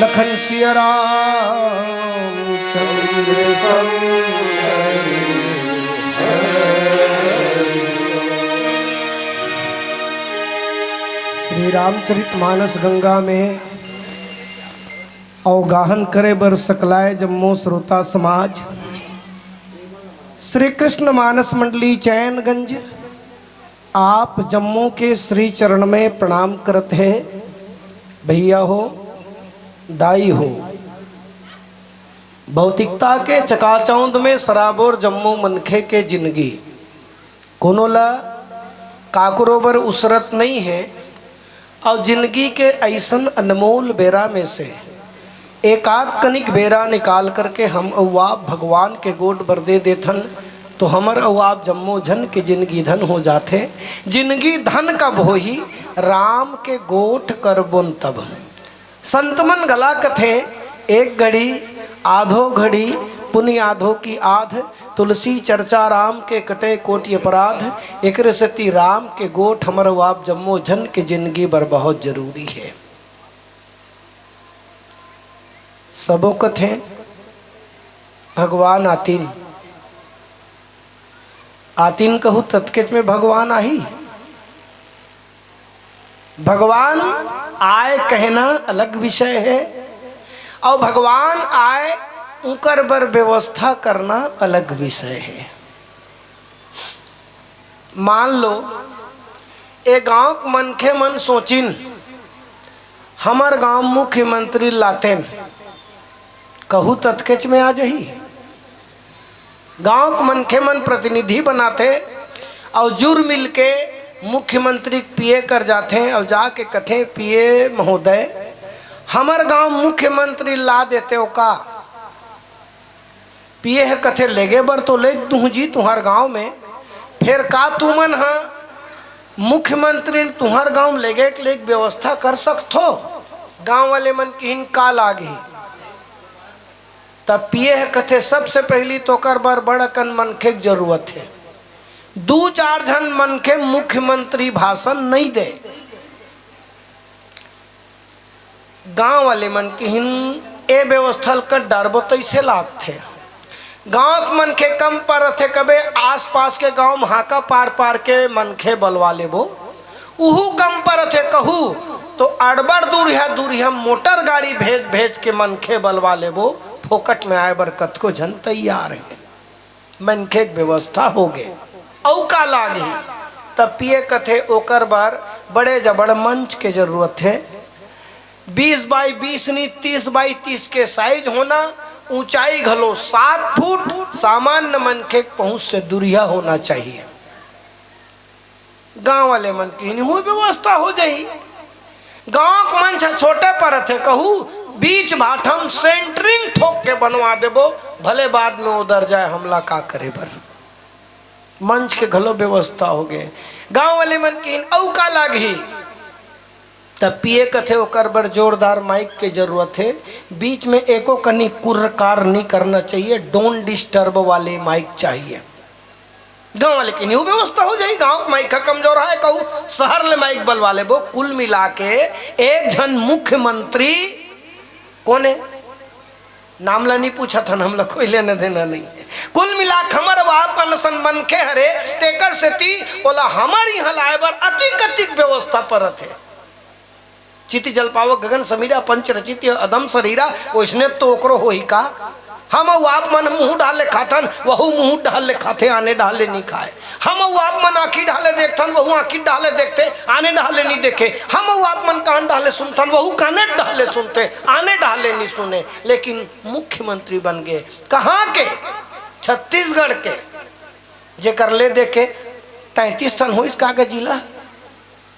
लखन सिया राम श्री रामचरितमानस गंगा में अवगाहन करे बर सकलाय जम्मू श्रोता समाज श्री कृष्ण मानस मंडली चैनगंज आप जम्मू के श्री चरण में प्रणाम करते हैं। भैया हो दाई हो, भौतिकता के चकाचौंध में सराबोर जम्मू मनखे के जिंदगी कोनोला काकुरोबर उसरत नहीं है और जिंदगी के ऐसन अनमोल बेरा में से एक आध कनिक बेरा निकाल करके हम अवाब भगवान के गोट बर दे देथन तो हमर अवाब जम्मो झन के जिंदगी धन हो जाते। जिंदगी धन कब हो ही राम के गोठ करबुन तब। संतमन गला कथे एक घड़ी आधो घड़ी पुण्य आधो की आध, तुलसी चर्चा राम के कटे कोटि अपराध। एक सती राम के गोठ हमर अवाब जम्मो झन के जिंदगी बर बहुत जरूरी है। सबो कथे भगवान आतीन आतीन कहूँ तत्केच में भगवान आई। भगवान आए कहना अलग विषय है और भगवान आए उकर बर व्यवस्था करना अलग विषय है। मान लो ए गांव के मनखे मन सोचिन हमार गांव मुख्यमंत्री लातेन कहूँ तत्केच में आ जही। गांव के मनखे मन प्रतिनिधि बनाते और जुर मिल के मुख्यमंत्री पीए कर जाते और जाके कथे पीए महोदय हमार गांव मुख्यमंत्री ला देते हो का। पीए है कथे लेगे बर तो ले तू जी तुम्हार गांव में फिर का तुमन हाँ मुख्यमंत्री तुम्हार गांव लेगे के लिए व्यवस्था कर सकथो। गांव वाले मन की हिन का लागे तब पिए है कथे सबसे पहली तो कर बर बड़कन मनखे की जरूरत है। दो चार जन मनखे मुख्यमंत्री भाषण नहीं दे। गांव वाले मन की हिन ए व्यवस्था कर डरबो तो इसे लागते। गांव के मनखे कम पर थे कबे आस पास के गांव महाका पार पार के मनखे बलवा लेबो उहू कम पर थे कहू तो अड़बड़ दूरिया मोटर गाड़ी भेज भेज के मनखे बलवा लेबो। फोकट में आए बरकत को जन तैयार है। मनखे व्यवस्था हो गए औका लागे तब पिए कथे ओकर बार बड़े जबड़ मंच के जरूरत है। 20 बाई 20 नहीं 30 बाई 30 के साइज होना, ऊंचाई घलो 7 फुट, सामान्य मनखे पहुंच से दूरिया होना चाहिए। गांव वाले मन की नहीं व्यवस्था हो जाही। गांव के मंच छोटे पर थे कहू बीच भाठम सेंटरिंग ठोक के बनवा देबो भले बाद में उधर जाए हमला का करे बर। मंच के घलो व्यवस्था हो गए। गांव वाले मन की औका लागी तब पिए कथे ओकर बर जोरदार माइक के जरूरत है। बीच में एको कनी कुर्रकार नहीं करना चाहिए, डोंट डिस्टर्ब वाले माइक चाहिए। गांव वाले की न्यू व्यवस्था हो जाएगी। गांव का माइक का कमजोर है कहू शहर ले माइक बलवा ले वो। कुल मिला के एक जन मुख्यमंत्री कौन है नाम ला नहीं पूछा था हम लोग कोई लेने देना नहीं है। कुल मिला हमर बाप अनसन मनखे हरे तेकर से ती बोला हमारी यहाँ लाए बर अतिक अतिक व्यवस्था परत है। चिति जल पावो गगन समीरा पंच रचित अदम शरीरा वैष्णव तो ओकरो हो ही का। हम आप मन मुंह डाले खातन वहू मुंह डाले खाते आने डाले नहीं खाए। हम आप मन आँखी डाले देखतन वहू आँखी डाले देखते आने डाले नहीं देखे। हम आप मन कान डाले सुनतन वहू काने डाले सुनते आने डाले नहीं सुने। लेकिन मुख्यमंत्री बन गए कहाँ के? छत्तीसगढ़ के। जेकर ले देखे 33 टन हो इस कागज जिला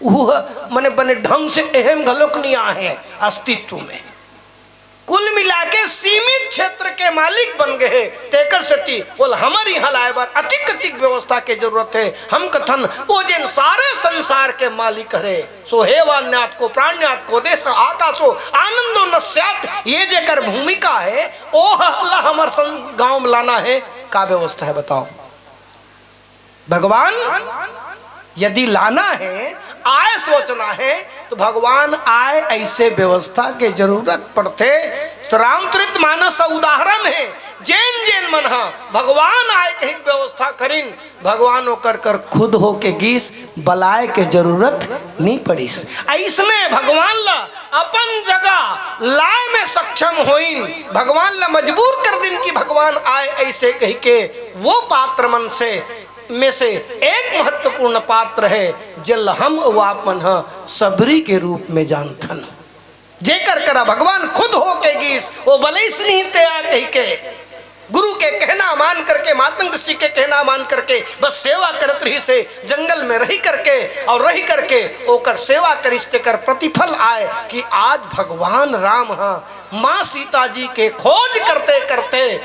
मने बने ढंग से अहम घलोक नहीं आए अस्तित्व में। कुल मिला के सीमित क्षेत्र के मालिक बन गए। तेकर सती बोल हमारी यहाँ लाए बार अतिक अतिक व्यवस्था के जरूरत है। हम कथन वो जिन सारे संसार के मालिक हरे सो हे वान्यात को प्राण्यात को देश आकाशो आनंदो नस्यात। ये जेकर भूमिका है ओ अल्लाह हमार गांव में लाना है का व्यवस्था है बताओ। भगवान यदि लाना है, आय सोचना है, तो भगवान आय ऐसे व्यवस्था के जरूरत पड़ते। तो रामचरित मानस उदाहरण है। जैन जैन मन भगवान आय के व्यवस्था करिन, भगवान ओकर कर खुद हो के गीस, बलाय के जरूरत नहीं पड़ीस। ऐसने भगवान ला अपन जगह लाए में सक्षम होइन, भगवान ला मजबूर कर दिन कि भगवान आय ऐसे कह के वो पात्र मन से में से एक महत्वपूर्ण पात्र है जल हम वापन सबरी के रूप में जानथन। जेकर करा भगवान खुद हो के गीस वो बलैस नहीं ते आ कह के गुरु के कहना मान करके, मातंग ऋषि के कहना मान करके बस सेवा करत रही से जंगल में रही करके और रही करके ओकर सेवा करिश्ते कर प्रतिफल आए कि आज भगवान राम माँ सीता जी के खोज करते करते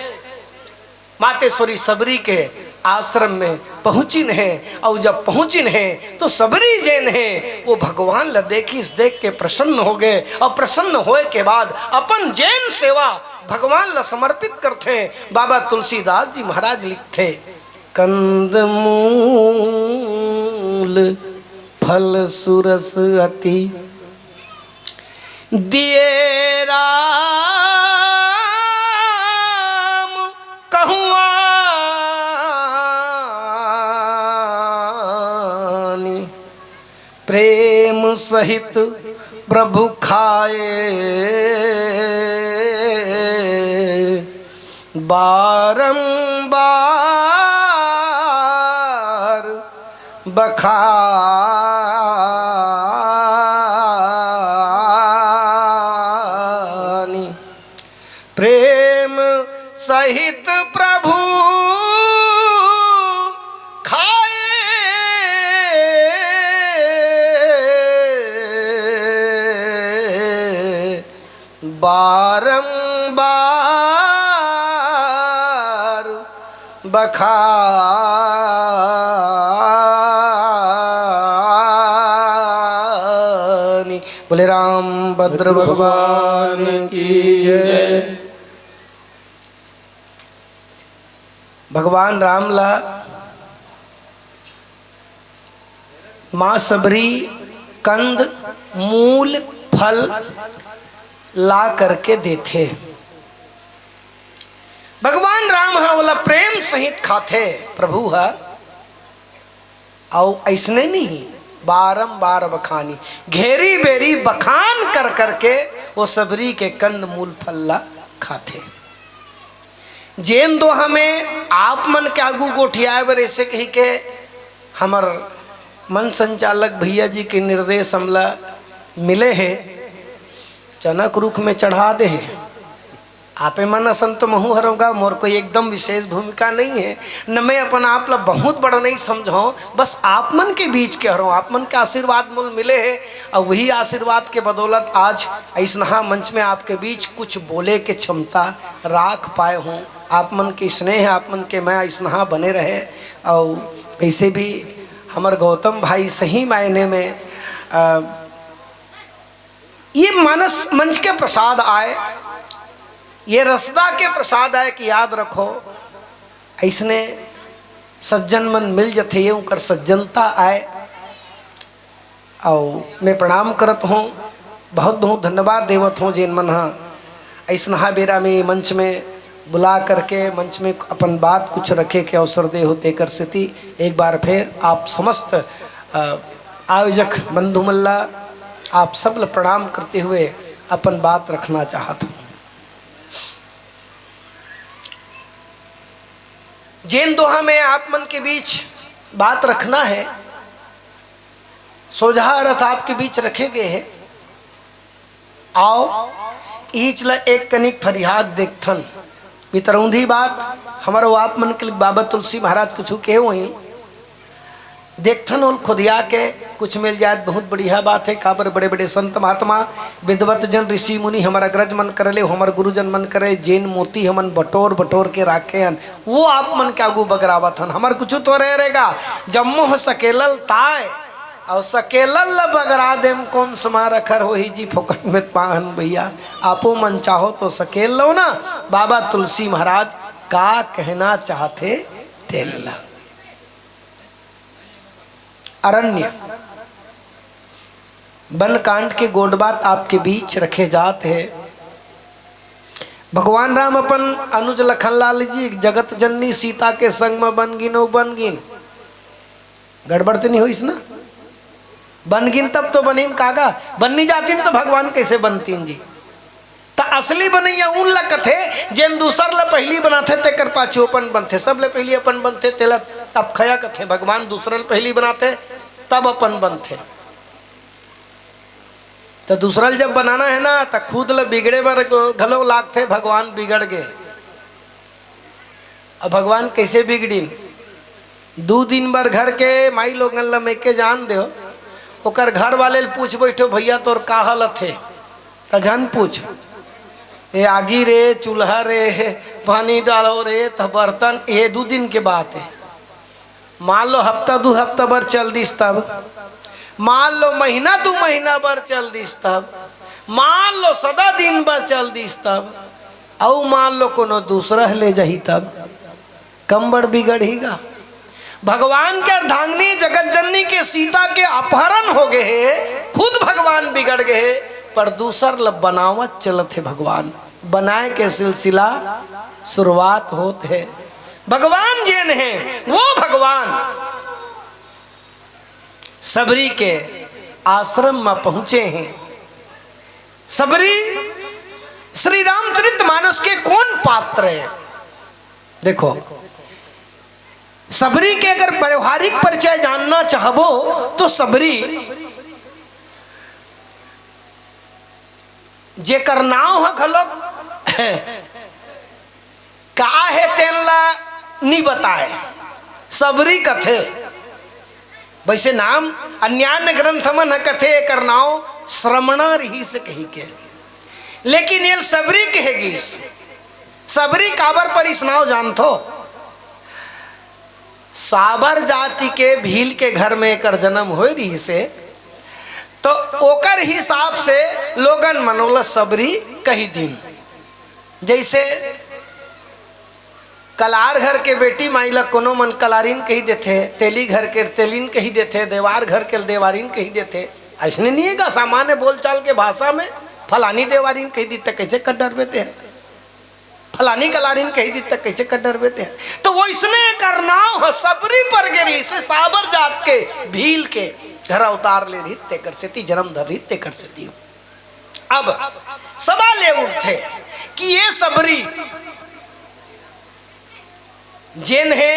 मातेश्वरी सबरी के आश्रम में पहुँचिन है। और जब पहुँचिन है तो सबरी जैन है वो भगवान ला देख के प्रसन्न हो गए, और प्रसन्न होए के बाद अपन जैन सेवा भगवान ला समर्पित करते। बाबा तुलसीदास जी महाराज लिखते, कंद मूल फल सुरस अति दिए राम कहूँ प्रेम सहित प्रभु खाए बारंबार बखानी। प्रेम सहित प्रभु बारंबार बखानी। बोले राम भद्र भगवान की जय। भगवान राम ला माँ सबरी कंद मूल फल ला करके देते। भगवान राम वाला प्रेम सहित खाते प्रभु है, और ऐसने नहीं बारंबार बखानी, घेरी बेरी बखान कर करके वो सबरी के कंद मूल फल ला खाते। जैन दो हमें आप मन के आगू गोठियाए बर ऐसे कही के हमर मन संचालक भैया जी के निर्देश हमला मिले हैं, चनक रुख में चढ़ा दे। आपे मन असंत महू हरोगा, मोर कोई एकदम विशेष भूमिका नहीं है, न मैं अपन आप ला बहुत बड़ा नहीं समझाऊं, बस आप मन के बीच के हरों, आप मन के आशीर्वाद मूल मिले हैं, और वही आशीर्वाद के बदौलत आज ऐसना मंच में आपके बीच कुछ बोले के क्षमता राख पाए हूँ। आप मन के स्नेह, आप मन के मैं ऐसना बने रहे। और वैसे भी हमारे गौतम भाई सही मायने में ये मानस मंच के प्रसाद आए, ये रसदा के प्रसाद आए कि याद रखो ऐसने सज्जन मन मिल जथे, ये उनकर सज्जनता आए। और मैं प्रणाम करत हूँ, बहुत बहुत धन्यवाद देवत हूँ जिन मन ऐसना बेरा में मंच में बुला करके मंच में अपन बात कुछ रखे के अवसर दे होते कर स्थिति। एक बार फिर आप समस्त आयोजक बंधु मल्ला आप सब प्रणाम करते हुए अपन बात रखना चाहता हूँ। जैन दोहा में आप मन के बीच बात रखना है, सोझा अर्थ आपके बीच रखे गए हैं। आओ ईच ला एक कनिक फरियाद देखथन पितरौंधी बात हमारो आप मन के बाबा तुलसी महाराज कुछ कहे वही देखथन और खुदिया के कुछ मिल जाए बहुत बढ़िया बात है। काबर बड़े बड़े संत महात्मा विद्वत जन ऋषि मुनि हमारा ग्रज मन करे ले, हमारे गुरुजन मन करे, जैन मोती हमन बटोर बटोर के राखे हन, वो आप मन के आगू बगरावत हन। हमार कुछ तो रह रहेगा जम्मो हो सकेलल ताय और सकेलल बगरा देम कौन समा रखर हो ही जी फोकट में पाहन भैया। आपो मन चाहो तो सकेल लो ना। बाबा तुलसी महाराज का कहना चाहते तेल ला। अरण्य वन कांड के गोडबात आपके बीच रखे जाते हैं। भगवान राम अपन अनुज लखनलाल जी जगत जननी सीता के संग में बन गिन गड़बड़ तो नहीं हुई इसना बन गिन तब तो बनीन कागा बननी जातीन तो भगवान कैसे बनतीन जी। तो असली बनैया उन ला कथे जेन दूसर ला पहली बनाथे तेकर पाछू अपन बनथे सब ले पहली अपन बनथे तेला तब खया कथे भगवान दूसरा पहली बनाते तब अपन बनथे। तो दूसरा जब बनाना है ना तो खुद ल बिगड़े बर घलो लागथे भगवान बिगड़ गए। अब भगवान कैसे बिगड़ीन 2 दिन बर घर के माई लोगन ला मेके जान दो ओकर घर वाले पूछ बैठो भैया तोर का हालत है तो जन पूछ ये आगी रे चूल्हा रे पानी डालो रे तो बर्तन ये 2 दिन के बात है। मान लो हफ्ता 2 हफ्ता बर चल दिस तब मान लो महीना 2 महीना बर चल दिस तब मान लो सदा दिन बर चल दिस तब औ मान लो कोनो दूसरा ले जाही तब कम बड़ बिगड़ेगा। भगवान के अर्धांगिनी जगत जननी के सीता के अपहरण हो गए है खुद भगवान बिगड़ गए पर दूसर लब बनावत चलत है। भगवान बनाए के सिलसिला शुरुआत होत है। भगवान जिन है वो भगवान सबरी के आश्रम में पहुंचे हैं। सबरी श्री रामचरितमानस के कौन पात्र है देखो। सबरी के अगर व्यवहारिक परिचय जानना चाहबो तो सबरी जेकर नाव है घलोक का है तेनला नहीं बताए सबरी कथे वैसे नाम अन्यान्य ग्रंथ में न कथे एकर नाव श्रमणा रही से कही के लेकिन ये सबरी कहेगी सबरी काबर पर इस नाव जानथो साबर जाति के भील के घर में एकर जन्म हो रही से तो ओकर हिसाब से लोगन मनोला सबरी कही दिन। जैसे कलार घर के बेटी माइला कोनो मन कलारिन कही देते तेली घर के तेलिन कही देते देवार घर के देवारिन कही देते ऐसने नहीं है सामान्य बोलचाल के भाषा में फलानी देवारिन कही दी तक कैसे कट डरबेते हैं फलानी कलारिन कही दी तक कैसे कट डरबेते हैं। तो वो इसने करनाव सबरी पर गिरी से साबर जात के भील के घर अवतार ले रही ते कर सेती जन्म धर रही ते कर सेती। अब सवाल ये उठते कि ये सबरी जिन है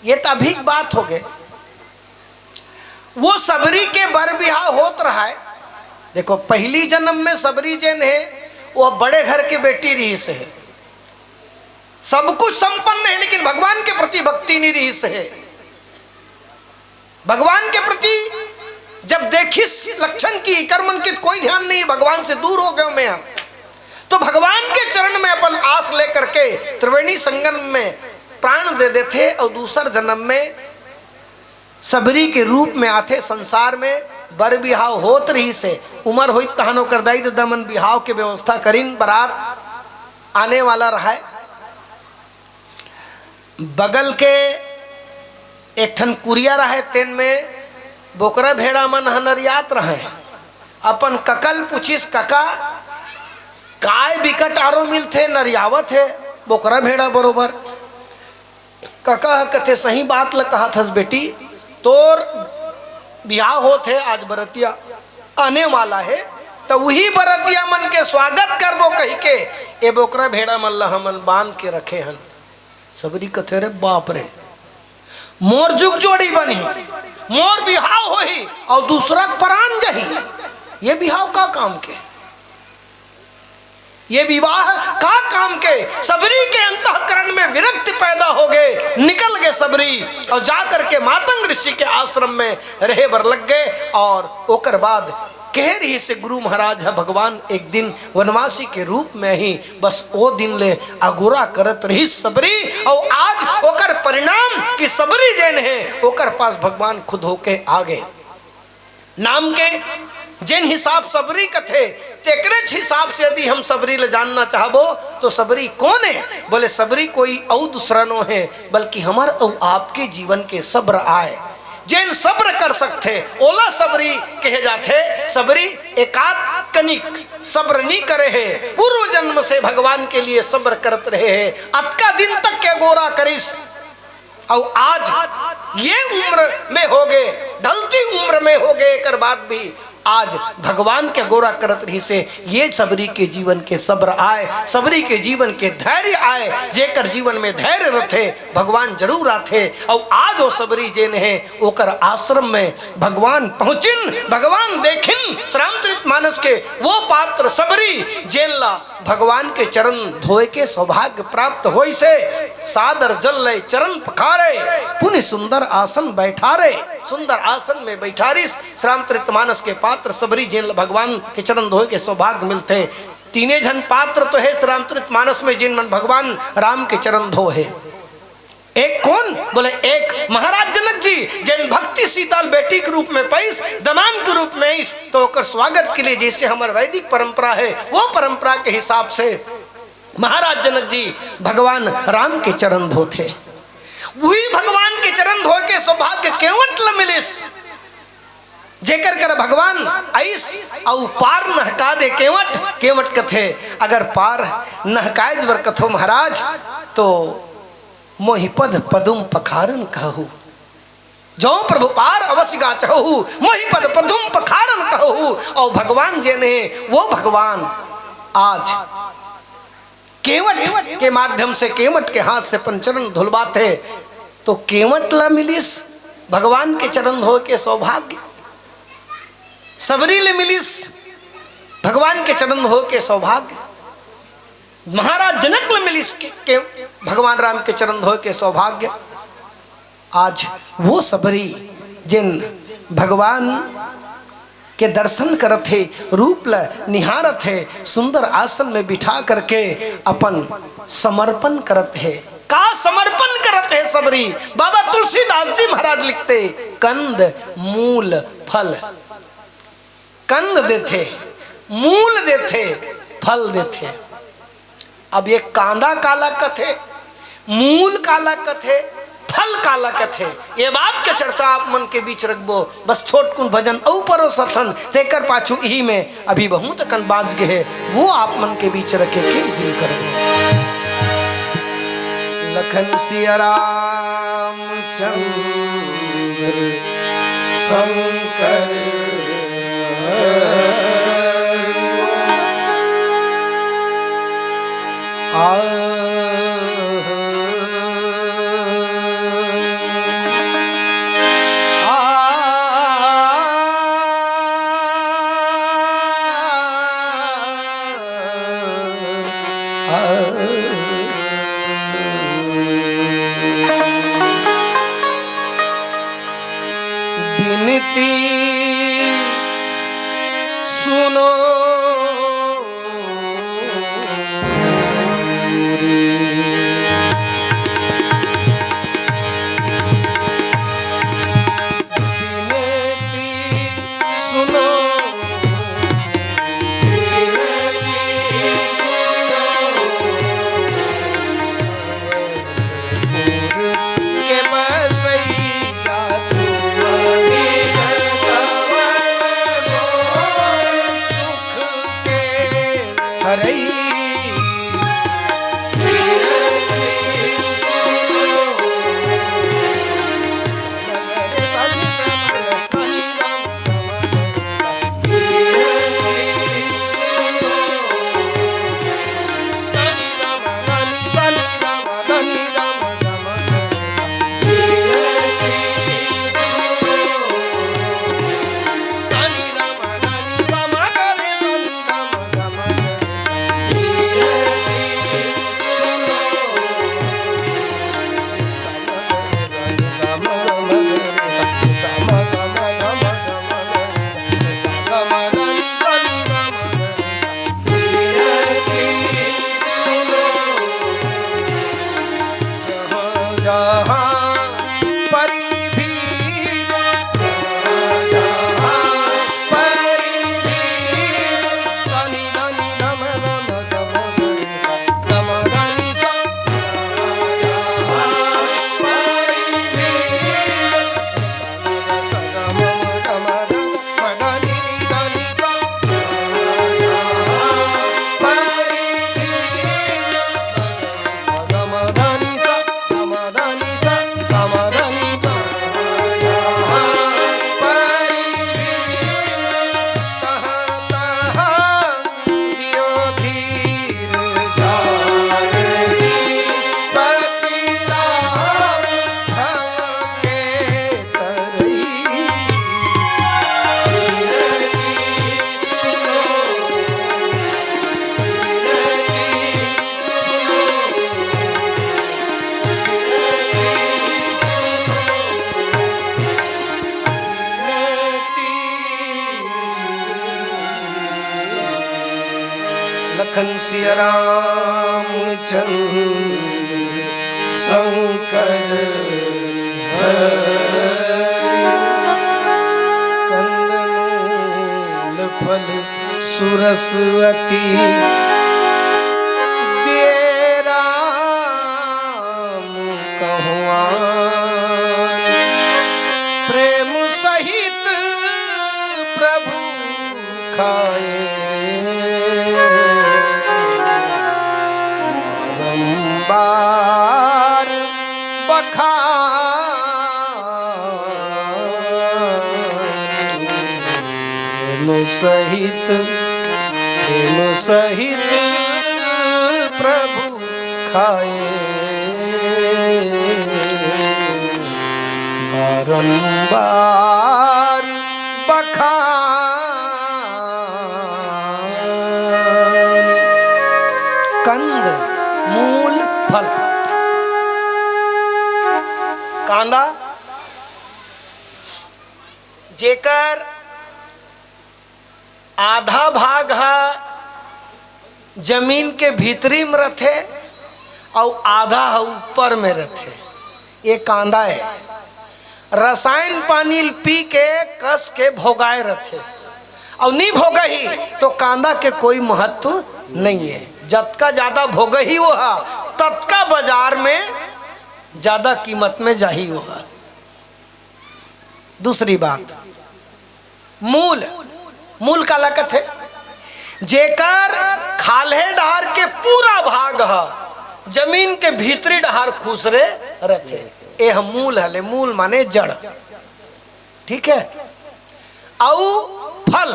ये तभी बात हो गए वो सबरी के बर बिहाव होत रहा है। देखो पहली जन्म में सबरी जिन है वो बड़े घर के बेटी रही से है सब कुछ संपन्न है लेकिन भगवान के प्रति भक्ति नहीं रही से है। भगवान के प्रति जब देखी लक्षण की कर्मन के कोई ध्यान नहीं भगवान से दूर हो गए मैं तो भगवान के चरण में अपन आस लेकर के त्रिवेणी संगम में प्राण दे देते और दूसर जन्म में सबरी के रूप में आते संसार में बर बिहाव होत रही से उम्र हुई तहनो कर दाई दमन बिहाव के व्यवस्था करीन बारात आने वाला रहा है। बगल के एक ठन कुरिया रहे तेन में बोकरा भेड़ा मन हनरियात रहे अपन ककल पूछिस कका काय बिकट आरो मिलथे नरियावत है बोकरा भेड़ा बरोबर कका कथे सही बात ल कहा थस बेटी तोर बियाह होते आज बरतिया आने वाला है तो वही बरतिया मन के स्वागत करबो कही के ए बोकरा भेड़ा मन ला हमन बांध के रखे हन। सबरी कथे रे बाप रे मोर जुग जोड़ी बनी मोर बिहाव होही और दूसरा प्राण जही ये बिहाव का काम के ये विवाह का काम के। सबरी के अंतःकरण में विरक्ति पैदा हो गए निकल गए सबरी और जाकर के मातंग ऋषि के आश्रम में रहे बर लग गए और ओकर बाद कह रही से गुरु महाराज है भगवान एक दिन वनवासी के रूप में ही बस वो दिन ले अगुरा करत रही सबरी और आज ओकर परिणाम कि सबरी जैन है ओकर पास भगवान खुद होके आ गए। नाम के जिन हिसाब सबरी कथे तेकरे हिसाब से यदि हम सबरी ले जानना चाहबो तो सबरी कौन है बोले सबरी कोई और दूसरा नो है बल्कि हमार और आपके जीवन के सब्र आए जेन सब्र कर सकते ओला सबरी कहे जाते। सबरी एकात कनिक सब्र नहीं करे है, पूर्व जन्म से भगवान के लिए सब्र करत रहे है, अतका दिन तक के गोरा करिस और आज ये उम्र में हो गए, ढलती उम्र में हो गए कर बाद भी आज भगवान के गोरा करत रही से ये सबरी के जीवन के सब्र आए, सबरी के जीवन के धैर्य आए, जेकर जीवन में धैर्य रथे भगवान जरूर आते। और आज वो सबरी जेन है ओकर आश्रम में भगवान पहुंचिन, भगवान देखिन रामचरितमानस के वो पात्र सबरी जेनला भगवान के चरण धोए के सौभाग्य प्राप्त होई से सादर जल ले चरण पखारे, पुण्य सुंदर आसन बैठारे, सुंदर आसन में बैठारिस रामचरितमानस के पात्र सबरी जिन भगवान के चरण धोए के सौभाग्य मिलते। तीने जन पात्र तो है रामचरितमानस में जिन मन भगवान राम के चरण धो है। एक कौन बोले, एक महाराज जनक जी जिन भक्ति सीताल बेटी के रूप में पैस, दमान के रूप में इस तो ओकर स्वागत के लिए जैसे हमारे वैदिक परंपरा है वो परंपरा के हिसाब से महाराज जनक जी भगवान राम के चरण धोते। वही भगवान के चरण धो के सौभाग्य केवट ल मिलिस, जेकर कर भगवान आइस और पार नहका दे केवट। केवट कथे अगर पार नहकाए बर कथो महाराज तो मोहि पद पदुम पखारन कहू, जो प्रभु पार अवश्य गा चाहू मोहि पद पदुम पखारन कहू। और भगवान जेने वो भगवान आज केवट के माध्यम से केवट के हाथ से पंचरण धुलवाते तो केवट ला मिलिस भगवान के चरण धो के सौभाग्य, सबरी ले मिलिस भगवान के चरण धो के सौभाग्य, महाराज जनक ले मिलिस के भगवान राम के चरण धो के सौभाग्य। आज वो सबरी जिन भगवान के दर्शन करत है, रूप ल निहारत है, सुंदर आसन में बिठा करके अपन समर्पण करत है। का समर्पण करत है सबरी? बाबा तुलसीदास जी महाराज लिखते कंद मूल फल, कंद देते, मूल देते, फल देते। अब ये कांदा काला कथे, मूल काला कथे, फल काला कथे, ये बात के चर्चा आप मन के बीच रखबो। बस छोट कुन भजन ऊपरो सथन तेकर पाछू ही में अभी बहुत कन बाज गए है, वो आप मन के बीच रखे के दिल करेंगे। लखन सिया राम चंद्र शंकर बिनती सुनो सिया रामचंद्र शंकर कंदमूल फल सुरसवती दे राम कहुआ प्रेम सहित प्रभु खाए बार बखानु सहित प्रभु खाए बारंबार बखान कंद मूल फल कांदा जेकर आधा भाग है जमीन के भीतरी में रथे और आधा है ऊपर में रथे। ये कांदा है। रसायन पानी पी के कस के भोगाए रथे और नहीं भोगा ही तो कांदा के कोई महत्व नहीं है। जतका ज्यादा भोग ही वो है तत्का बाजार में ज्यादा कीमत में जाही वो है। दूसरी बात मूल मूल का लागत है जेकर खाले डहार के पूरा भाग है जमीन के भीतरी डहार खुसरे रथे। यह मूल हले। मूल माने जड़। ठीक है। औ फल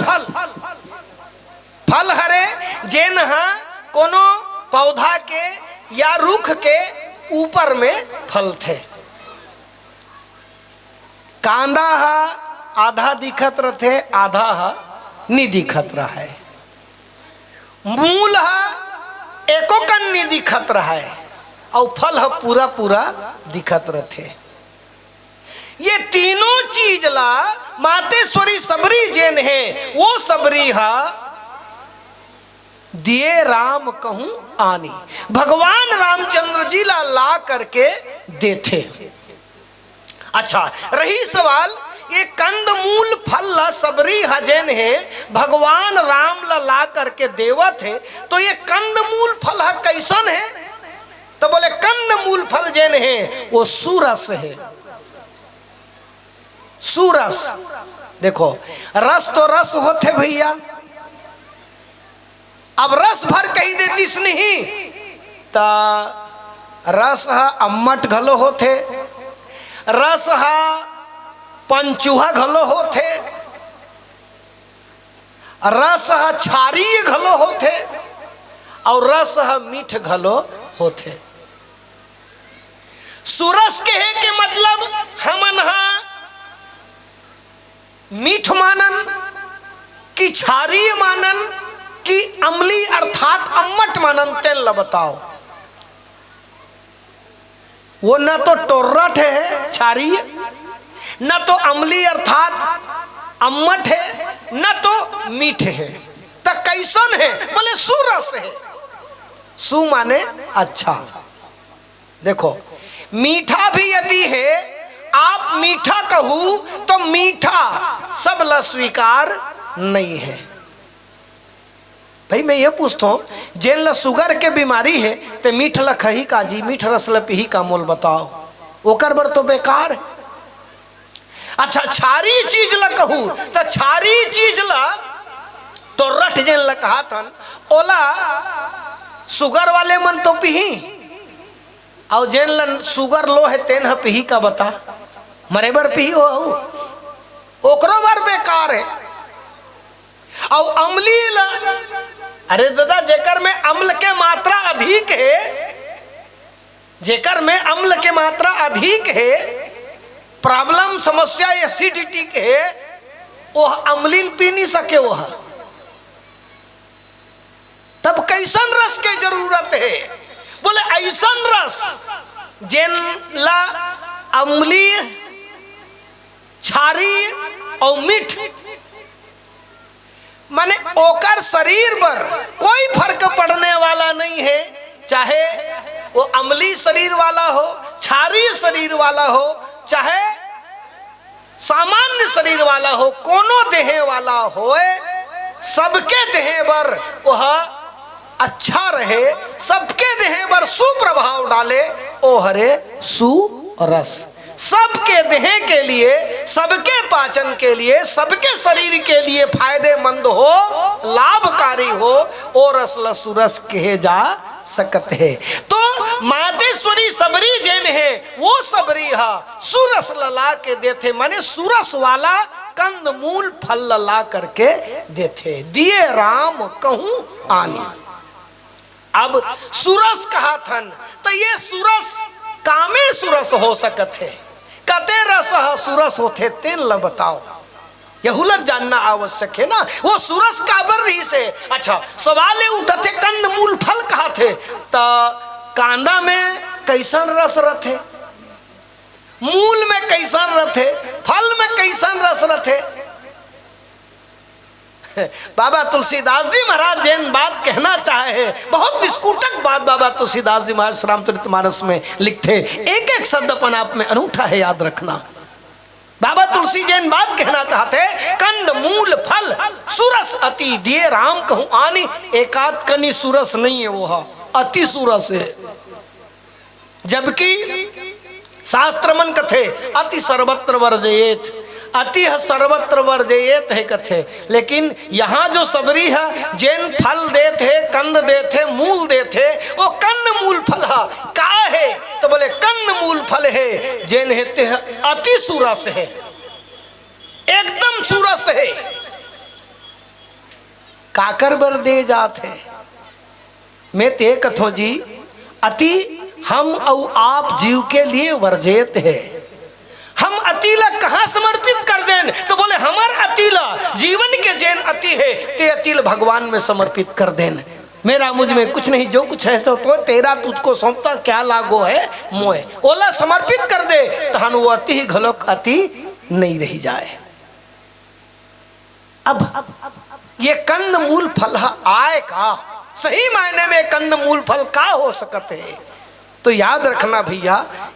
फल हरे जेन हा कोनो पौधा के या रुख के ऊपर में फल थे। कांदा हा आधा दिखत रथे आधा हा नहीं दिखत रहा है। मूल हा एको कन नहीं दिखत रहा है और फल हा पूरा पूरा दिखत रथे। ये तीनों चीज ला मातेश्वरी सबरी जेन है वो सबरी हा दिए राम कहूं आनी। भगवान रामचंद्र जी ला करके देते। अच्छा रही सवाल ये कंद मूल फल ला सबरी हजेन है भगवान राम ला करके देवत है तो ये कंद मूल फल है कैसन है तो बोले कंद मूल फल जेन है वो सुरस है। सुरस देखो रस तो रस होते भैया। अब रस भर कही देतीस नहीं ता रस हा अम्मट घलो होते रस हा पंचुहा घलो होते रस हा क्षारीय घलो होते और रस हा मीठ घलो होते। सुरस के है के मतलब हमन हा मीठ मानन कि क्षारीय मानन कि अम्ली अर्थात अम्मट मानन तेल ला बताओ। वो न तो टोर्रट है क्षारीय न तो अम्ली अर्थात अम्मट है न तो मीठ है तो कैसन है बोले सुरस है। सु माने अच्छा। देखो मीठा भी यदि है आप मीठा कहूं तो मीठा सब ला स्वीकार नहीं है। भाई मैं ये पूछता हूँ जेन ला शुगर के बीमारी है तो मीठ ला खही काजी मीठ रस ला पीही का मोल बताओ ओकर बर तो बेकार है। अच्छा क्षारीय चीज ला कहूँ तो क्षारीय चीज ला तो रट जेन ला कहा थन ओला शुगर वाले मन तो पीही और जेन ला शुगर लो है तेन पीही का बता मरे बर पीही हो ओकरो बर बेकार है। और अम्ली ला अरे दादा जेकर में अम्ल के मात्रा अधिक है जेकर में अम्ल के मात्रा अधिक है प्रॉब्लम समस्या एसिडिटी के है वो अम्लील पी नहीं सके वह तब कैसन रस के जरूरत है बोले ऐसन रस जेन ला अम्ली क्षारीय और मीठ माने ओकर शरीर पर कोई फर्क पड़ने वाला नहीं है, चाहे वो अम्ली शरीर वाला हो, क्षारीय शरीर वाला हो, चाहे सामान्य शरीर वाला हो, कोनो देह वाला हो, सबके देह पर वह अच्छा रहे, सबके देह पर सुप्रभाव डाले, ओ हरे सुरस। सबके देह के लिए, सबके पाचन के लिए, सबके शरीर के लिए फायदेमंद हो, लाभकारी हो, ओ रसला सुरस कहे जा सकते है। तो मातेश्वरी सबरी जैन है, वो सबरी हा सुरस लला के देते, माने सुरस वाला कंद मूल फल लला करके देते, दिए राम कहूं आनी। अब सुरस कहा थन, तो ये सुरस कामे सुरस हो सकत है, कते रस सुरस होते तेन ल बताओ, यहुलत जानना आवश्यक है ना। वो सुरस काबर रही से, अच्छा सवाल उठते कंद मूल फल कहा थे, तो कांदा में कैसन रस रथे, मूल में कैसन रथे, फल में कैसन रस रथे। बाबा तुलसीदास जी महाराज जैन बात कहना चाहे है, बहुत विस्फोटक बात बाबा तुलसीदास जी महाराज रामचरितमानस में लिखते, एक एक शब्द अपन आप में अनूठा है, याद रखना। बाबा तुलसी जैन बात कहना चाहते, कंद मूल फल सुरस अति दिए राम कहूं आनी। एकाध कनी सुरस नहीं है, वो अति सुरस है। जबकि शास्त्र मन कथे अति सर्वत्र वर्जयेत, अति सर्वत्र वर्जयेत है कथे, लेकिन यहाँ जो सबरी है जैन फल देते, कंद देते, मूल देते, वो कंद मूल फल है का है, तो बोले कंद मूल फल है जैन हेते है अति सुरस है, एकदम सुरस है। काकर बर दे जाते, मैं ते कथो जी अति हम और आप जीव के लिए वर्जित है। हम अतीला कहाँ समर्पित कर दें, तो बोले हमार अतीला जीवन के जैन अति है, ते अतिल भगवान में समर्पित कर दें। मेरा मुझ में कुछ नहीं, जो कुछ है तो तेरा तुझको सौंपता, क्या लागो है मोए, ओला समर्पित कर दे, तहन वो अति ही घलोक अति नहीं रही जाए। अब ये कंद मूल फल आए का, सही मायने में कंद मूल फल का हो सकते है, तो याद रखना भैया,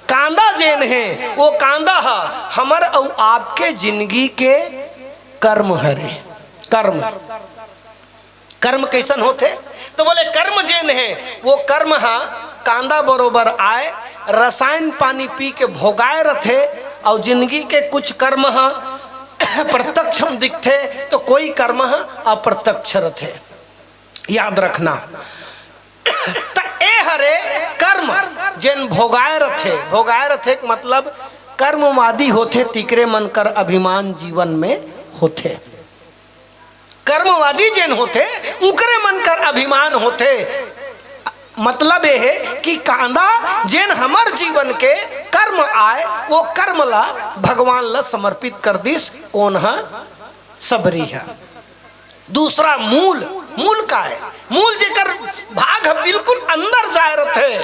कांदा जैन है, वो कांदा हमर और आपके जिंदगी के कर्म हरे। कर्म कर्म कैसन होते, तो बोले कर्म जैन है, वो कर्म कांदा बरोबर आए, रसायन पानी पी के भोगाए रथे, और जिंदगी के कुछ कर्म प्रत्यक्षम दिखते, तो कोई कर्म अप्रत्यक्ष रथे। याद रखना, हरे कर्म जैन भोगाए रथे मतलब कर्मवादी होते, तिकरे मन कर अभिमान जीवन में होते। कर्मवादी जैन होते, उकरे मन कर अभिमान होते। मतलब ये है कि कांदा जैन हमार जीवन के कर्म आए, वो कर्म ला भगवान ला समर्पित कर दिस, कौन है सबरी है। दूसरा मूल, मूल का है, मूल जेकर भाग बिल्कुल अंदर जाए रहे,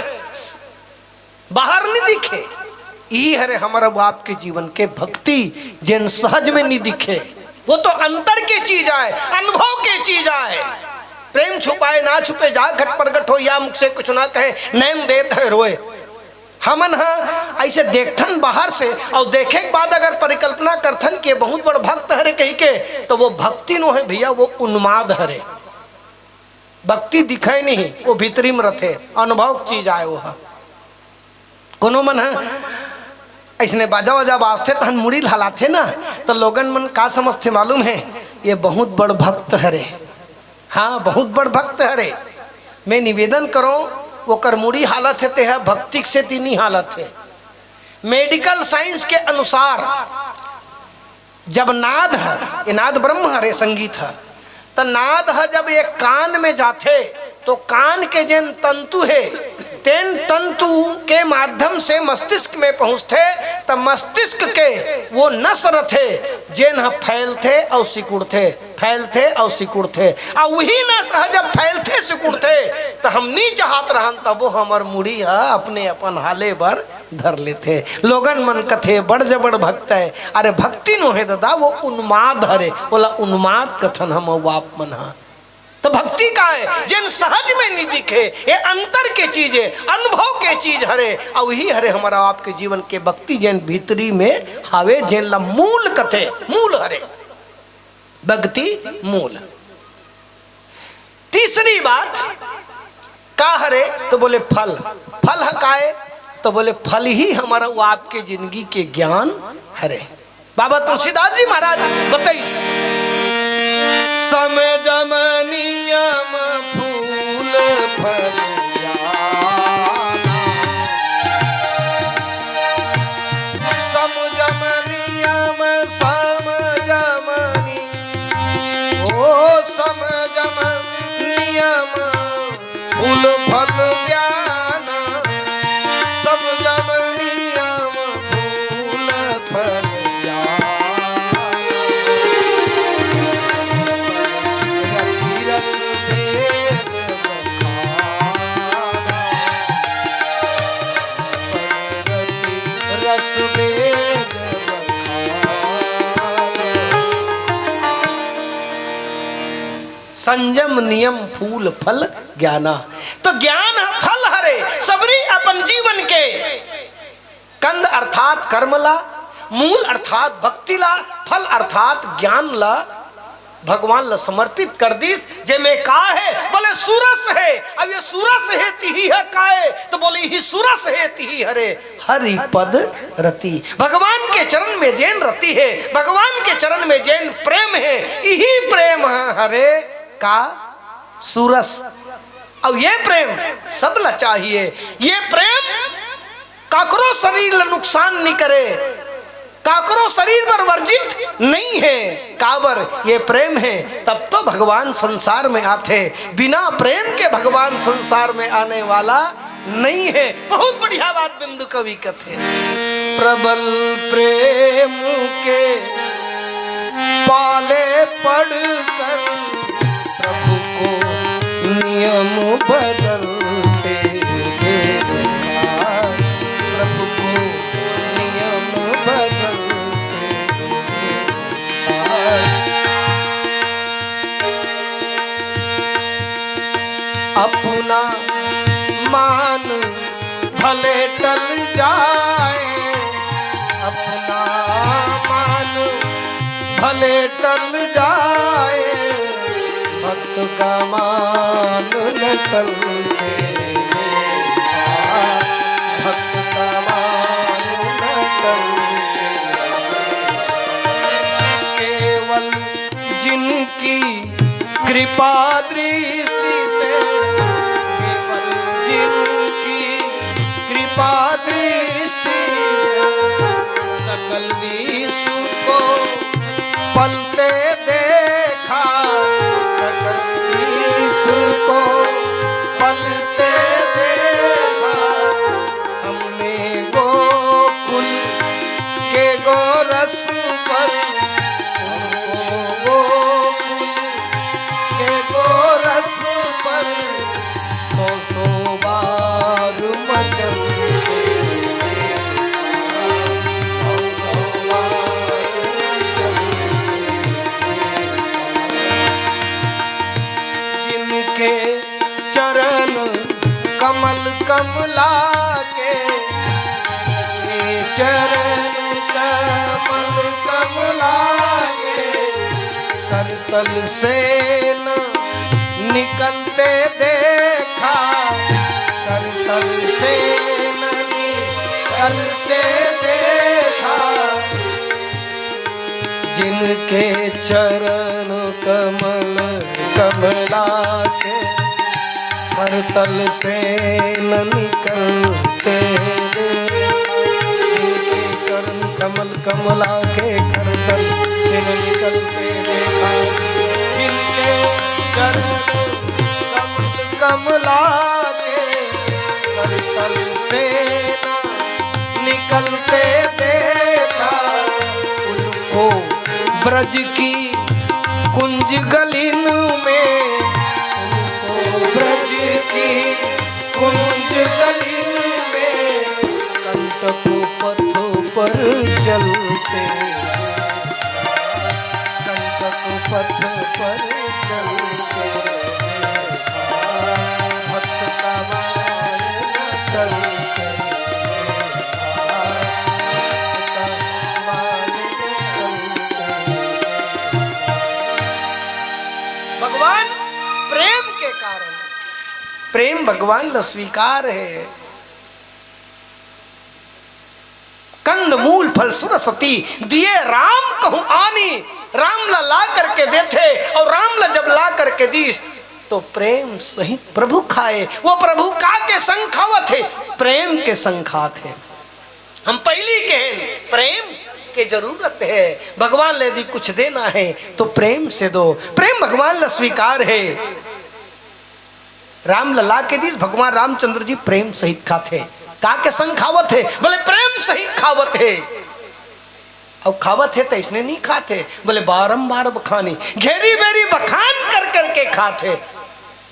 बाहर नहीं दिखे, यही हरे हमारा बाप के जीवन के भक्ति जैन सहज में नहीं दिखे, वो तो अंतर के चीज आए, अनुभव के चीज आए। प्रेम छुपाए ना छुपे जा घट प्रगट हो, या मुख से कुछ ना कहे नैन देत है रोए। हमन ऐसे देखथन बाहर से, और देखे के बाद अगर परिकल्पना करथन कि बहुत बड़ भक्त हरे कही के, तो वो भक्ति नो है भैया, वो उन्माद हरे। भक्ति दिखाई नहीं, वो भीतरी में रथे, अनुभव चीज आए। वो कोनो मन ऐसने बाजा वाजा बाजते तहन मुड़ी हलाथे ना, तो लोगन मन का समझते मालूम है, ये बहुत बड़ भक्त हरे। हाँ, बहुत बड़ भक्त हरे। मैं निवेदन करो, वो कर मुड़ी हालत है, है भक्ति से तीनी हालत है। मेडिकल साइंस के अनुसार जब नाद है, ये नाद ब्रह्म हरे संगीत है, तो नाद है जब एक कान में जाते, तो कान के जन तंतु है तेन तंतु के माध्यम से मस्तिष्क में पहुंचते तब मस्तिष्क के वो नस रथे जेन फैलते और सिकुड़ते, फैलते और सिकुड़ते, और वही नस जब फैलते सिकुड़ते तो हमनी चाहत रहन तब वो हमर मुड़ी अपने अपन हाले बर धर लेते। लोगन मन कथे बड़ जबड़ भक्त है, अरे भक्ति नो है दादा वो उन्माद हरे, बोला उन्माद कथन हम वाप मन हा। तो भक्ति का है जिन सहज में नहीं दिखे, ये अंतर के चीज है, अनुभव के चीज हरे, और वही हरे हमारा आपके जीवन के भक्ति जिन भीतरी में हावे जिन ला मूल कथे, मूल हरे भक्ति मूल। तीसरी बात का हरे तो बोले फल, फल हकाए तो बोले फल ही हमारा वो आपके जिंदगी के ज्ञान हरे। बाबा तुलसीदास जी महाराज बताइस, समझम नियम फूल फल समझम नियम समझम ओ समझम नियम फूल फल ज्ञान समझम नियम फूल फल संयम नियम फूल फल ज्ञाना। तो ज्ञान फल हरे सबरी अपन जीवन के कंद अर्थात कर्म ला, मूल अर्थात भक्ति ला, फल अर्थात ज्ञान ला भगवान ला समर्पित कर दीस। जे में का है बोले सूरस है, अब ये सूरस है तिही है काए तो बोले ही सूरस है तिही हरे हरि पद रति। भगवान के चरण में जैन रति है, भगवान के चरण में जैन प्रेम है, यही प्रेम है हरे का सूरस। अब ये प्रेम सब ला चाहिए, ये प्रेम काकरो शरीर ला नुकसान नहीं करे, काकरो शरीर पर वर्जित नहीं है, काबर ये प्रेम है तब तो भगवान संसार में आते, बिना प्रेम के भगवान संसार में आने वाला नहीं है। बहुत बढ़िया बात बिंदु कवि कथे, प्रबल प्रेम के पाले पढ़कर प्रभु को नियम बदलते देखा, प्रभु को नियम बदलते अपना मान भले टल जाए, अपना मान भले टल जाए, भक्त का मान न टलते, भक्त का मान न टलते। केवल जिनकी कृपा दृष्टि से, केवल जिनकी कृपा दृष्टि से सकल विश्व को पलते देखा, सकल विश्व को पलते देखा, हमने गोकुल के गोरस पर, गोकुल के गोरस पर सौ सौ बार मचलते, चरण कमल कमला के, चरण कमल कमला के, करतल से न निकलते देखा, करतल से न निकलते देखा, जिनके चरण कमल कमला के करतल से न निकलते, जिनके चरण कमल कमला के करतल से न निकलते देखा, जिनके चरण कमल कमला के से ना निकलते देखा उनको ब्रज की कुंज गलिन में, उनको ब्रज की कुंज गलिन में कंटक पथों पर चलते, कंटक पथ पर चलते भक्त का मार न टलते, भक्त का मार न टलते। भगवान प्रेम के कारण, प्रेम भगवान ला स्वीकार है। कंद मूल फल सुरसती दिए राम कहूं आनी, राम ला करके देते और राम ला जब ला करके दीस तो प्रेम सहित प्रभु खाए। वो प्रभु का के संग खावत है, प्रेम के संग खात है। हम पहली कहें प्रेम के जरूरत है। भगवान ले यदि कुछ देना है तो प्रेम से दो, प्रेम भगवान ला स्वीकार है। राम ला के दीस भगवान रामचंद्र जी प्रेम सहित खाते, का के संग खावत है, बोले प्रेम सहित खावत है। और खावत है तो इसने नहीं खाते, बोले बारंबार बखानी, घेरी बेरी बखान कर करके खाते।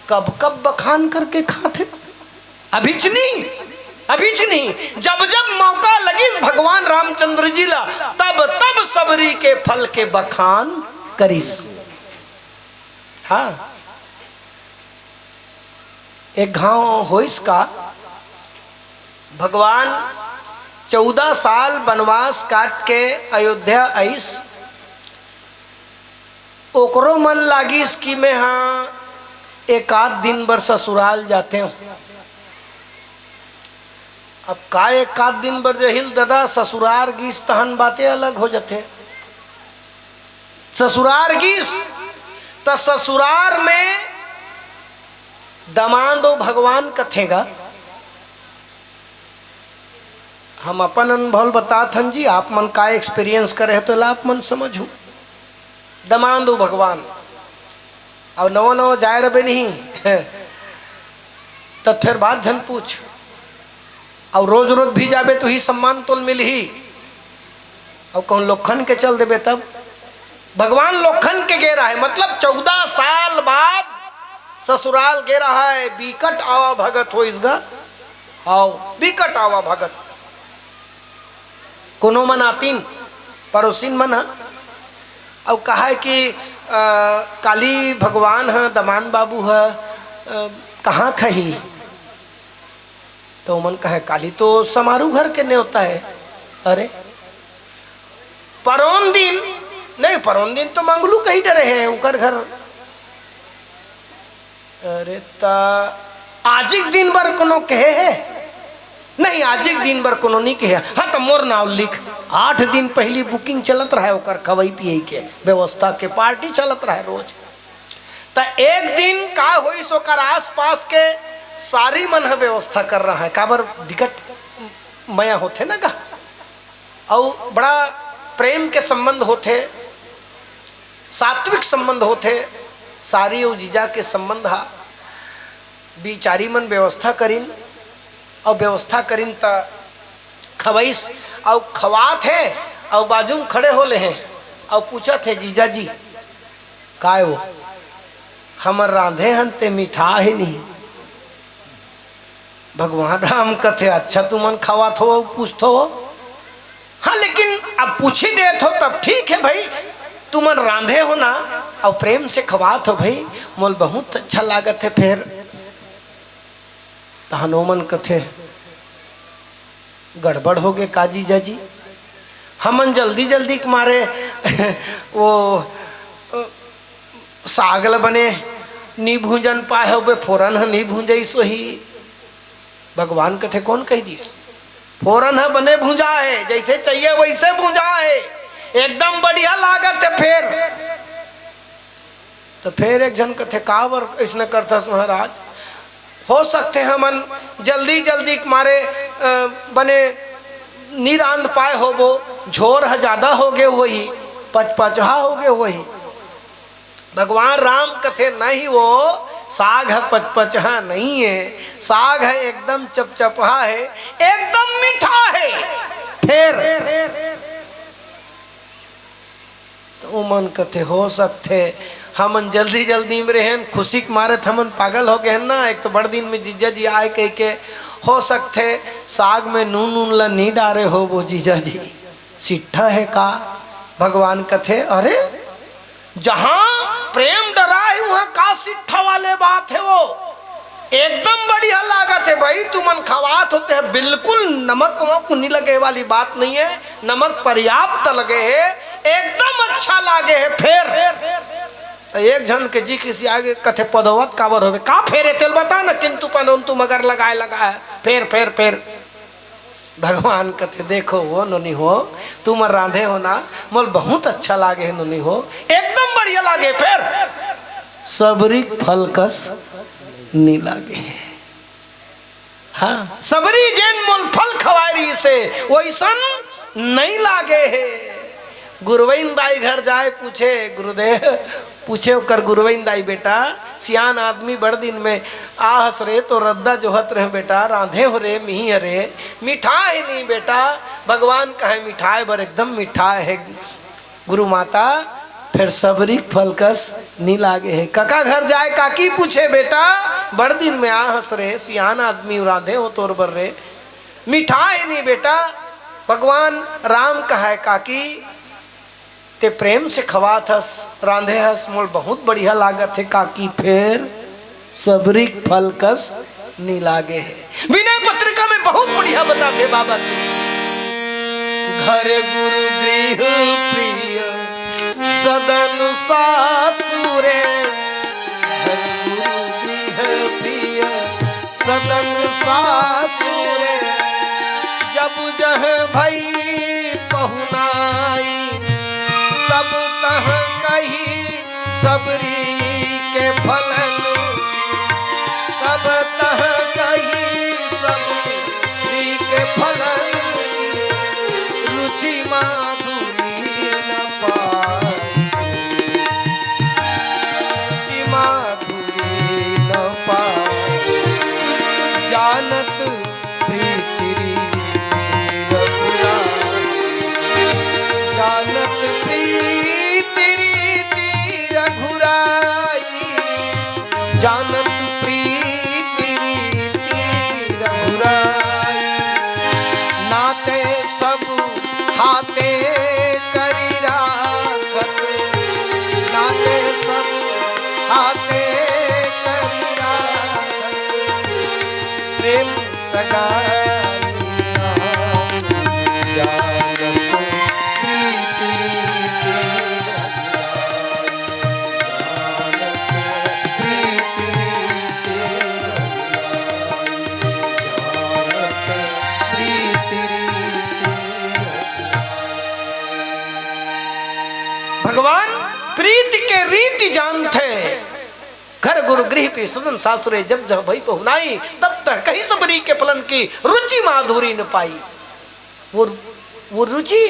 कब कब बखान करके खाते? अभिच नहीं, जब जब मौका लगी भगवान रामचंद्र जी ला तब तब सबरी के फल के बखान करिस। हाँ, एक गांव होइस का भगवान 14 साल वनवास काट के अयोध्या आइस। ओकरो मन लागिस कि मैं हाँ एक आध दिन बर ससुराल जाते हूँ। अब का एक आध दिन बर जहिल दादा ससुरार गीस तहन बातें अलग हो जाते। ससुरार गीस तो ससुरार में दमादो भगवान कथेगा। हम अपन अनुभव बतात हन जी, आप मन का एक्सपीरियंस करे तो ला आप मन समझू। दमादो भगवान और नवो नवो जाए रबे नहीं तो फिर बात झन पूछ, और रोज रोज भी जाबे तो ही सम्मान तो मिल ही। और कौन लोखन के चल देबे तब भगवान लोखन के गे रहा है, मतलब 14 साल बाद ससुराल गे रहा है। बिकट आवा भगत हो इसगा, आओ बिकट आवा भगत। कोनो मन आतीन पड़ोसिन मन और कहा है कि काली भगवान है, दमान बाबू है, कहाँ खही? तो मन कहे काली तो समारू घर के ने होता है। अरे परौन दिन नहीं, परौन दिन तो मंगलू कहीं डरे हैं उकर घर। अरे ता आजिक दिन भर कोनो कहे है नहीं, आजिक दिन भर कोनो नहीं कहे। हाँ तो मोर नाव लिख, 8 दिन पहली बुकिंग चलत रहा है ओकर खवई पिए के व्यवस्था के, पार्टी चलत रहा है रोज। तो एक दिन का होई सोकर आस पास के सारी मन व्यवस्था कर रहा है। काबर विकट मया होते ना का, और बड़ा प्रेम के संबंध होते, सात्विक संबंध होते, सारी और जीजा के संबंध हा। बिचारी मन व्यवस्था करीन और व्यवस्था करीन ता खवाइस और खवात है। और बाजू में खड़े होले हैं और पूछा थे जीजा जी काय वो हमर रांधे हन ते मिठा है नहीं। भगवान राम कथे अच्छा तुमन खवात हो पूछतो हो। हाँ लेकिन अब पूछ ही देत हो तब ठीक है भाई, तुमन रांधे हो ना और प्रेम से खवात हो भाई, मोल बहुत अच्छा लागत है। फिर तहनोमन कथे गड़बड़ हो गए काजी जाजी, हमन जल्दी जल्दी के मारे वो सागल बने नी भूंजन पाए हो बे फोरन है नी भूंजई सो ही। भगवान कथे कौन कही दीस, फोरन है बने भूंजा है, जैसे चाहिए वैसे भूंजा है, एकदम बढ़िया लागत है। फिर एक जन कथे कावर इसने करता महाराज, हो सकते हैं मन जल्दी जल्दी मारे बने नी रांध पाए हो, वो झोर है ज्यादा हो गए वही, पचपचहा हो गए वही। भगवान राम कथे नहीं, वो साग है पचपचा नहीं है, साग है एकदम चपचपा है, एकदम मीठा है। फिर तो मन कथे हो सकते हमन जल्दी जल्दी में रहें, खुशी के मारे हमन पागल हो गए ना। एक तो बड़ दिन में जीजा जी आए कह के हो सकते साग में नून नून ला नहीं डारे हो वो जीजा जी, सिट्ठा है का। भगवान कथे अरे जहां प्रेम डरा है वहां का सिट्ठा वाले बात है, वो एकदम बढ़िया लागत है भाई। तुमन खवात होते हैं, बिल्कुल नमक वमक नहीं लगे वाली बात नहीं है, नमक पर्याप्त लगे है, एकदम अच्छा लागे है। फिर तो एक जन के जी किसी आगे कथे पदवत काबर होवे का फेरे तेल बता ना, किंतु परंतु मगर लगाए फिर भगवान कथे देखो वो नोनी हो तुम रांधे हो ना, मोल बहुत अच्छा लागे है नोनी हो, एकदम बढ़िया लागे। फिर सबरी फलकस नहीं लागे। हाँ सबरी जैन मोल फल खवारी से वैसन नहीं लागे है। गुरुवैन दाई घर जाए पूछे गुरुदेव, पूछे कर गुरुवैन दाई बेटा सियान आदमी बड़ दिन में आहस रे तो रद्दा जोहत रहे बेटा, रांधे हो रे मिही रे, मिठाई नहीं बेटा। भगवान कहे मिठाई बर एकदम मिठाई है गुरु माता। फिर सबरी फलकस नहीं लागे है। काका घर जाए काकी पूछे बेटा बड़ दिन में आहस रे सियान आदमी रांधे हो तोर बर रे, मिठाई नहीं बेटा। भगवान राम कहे काकी ते प्रेम से खवात हस रांधे हस मोल बहुत बढ़िया लागत है काकी। फिर सबरी फलकस नहीं लागे है। विनय पत्रिका में बहुत बढ़िया बताते बाबा घर गुरु गृह प्रिय सदन सासुरे, घर गुरु गृह प्रिय सदन सासुरे, जब जह भई पहुनाई तब तह कही सबरी के फलन, तब तह कही सबरी के फलन, रुचि माधुरी न पाई, रुचि माधुरी न पाई, जानत प्रीति रघुरा, जानत जानत प्रीति रघुराई, नाते सब हाथे करी राखत, नाते सब हाथे करी राखत, प्रेम सगाई जानत प्रीति भगवान प्रीति के रीति जानते। घर गुरु गृह पे सदन सासुरे, जब जब भई पहुनाई तब तक कहीं सबरी के फलन की रुचि माधुरी न पाई। वो रुचि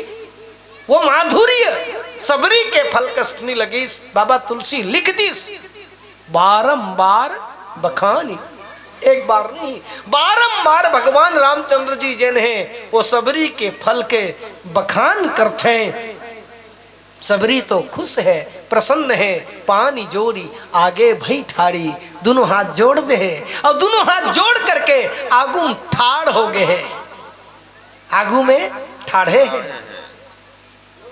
वो माधुर्य सबरी के फल कसनी लगी। बाबा तुलसी लिख दी बारंबार बखानी, एक बार नहीं बारंबार भगवान रामचंद्र जी जिन हैं वो सबरी के फल के बखान करते हैं। सबरी तो खुश है प्रसन्न है, पानी जोड़ी आगे भई ठाड़ी, दोनों हाथ जोड़ दे है और दोनों हाथ जोड़ करके आगू ठाड़ हो गए है, आगू में ठाड़े हैं।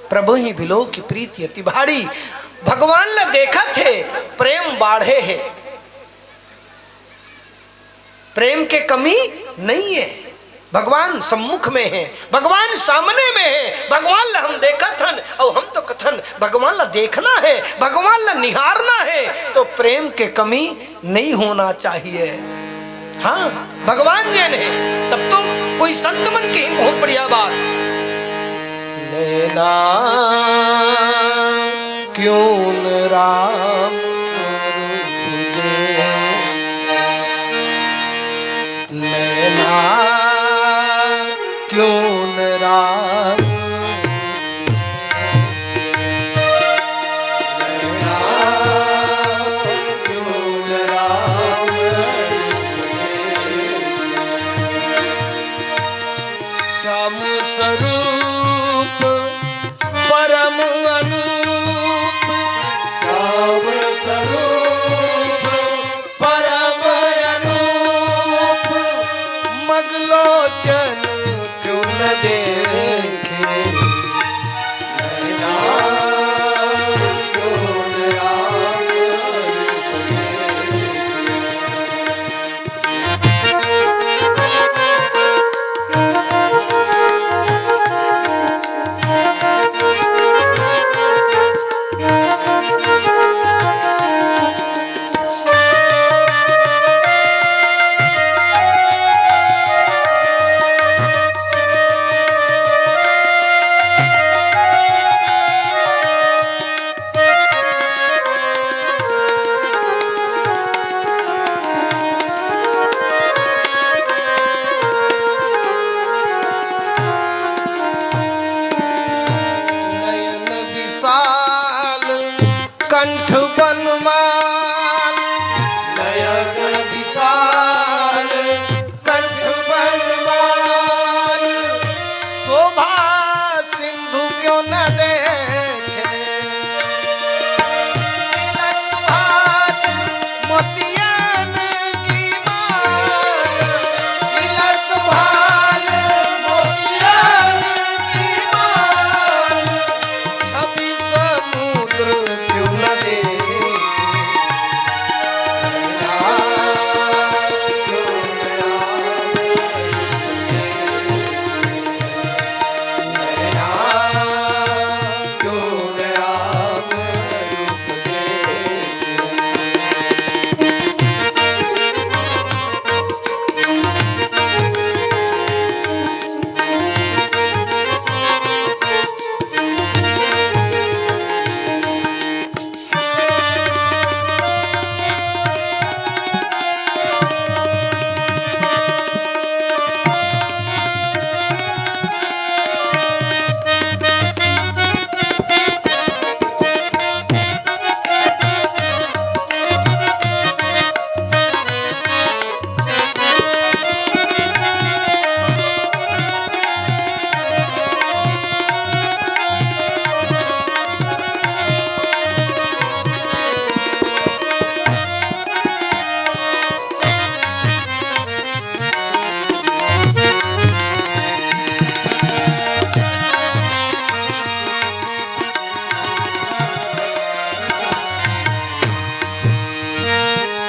प्रभु ही बिलो की प्रीति अति भारी। भगवान ने देखा थे प्रेम बाढ़े है, प्रेम के कमी नहीं है। भगवान सम्मुख में है, भगवान सामने में है। भगवान ला हम देखा थन और हम तो कथन भगवान ला देखना है, भगवान ला निहारना है, तो प्रेम के कमी नहीं होना चाहिए। हाँ भगवान जैन है तब तो कोई संत मन की बहुत बढ़िया बात। नैना क्यों न राम नैना क्यों न राम नैना क्यों न राम राम स्वरूप परम अनूप, राम स्वरूप परम अनूप, मगलोचन क्यों न देखे, कंठ बनमाल, नयन विशाल कंठ बनमाल, शोभा सिंधु क्यों न देखे, मोतियन की माल, तिलक भाल मोतियन की माल, छवि समुद्र क्यों न देखे,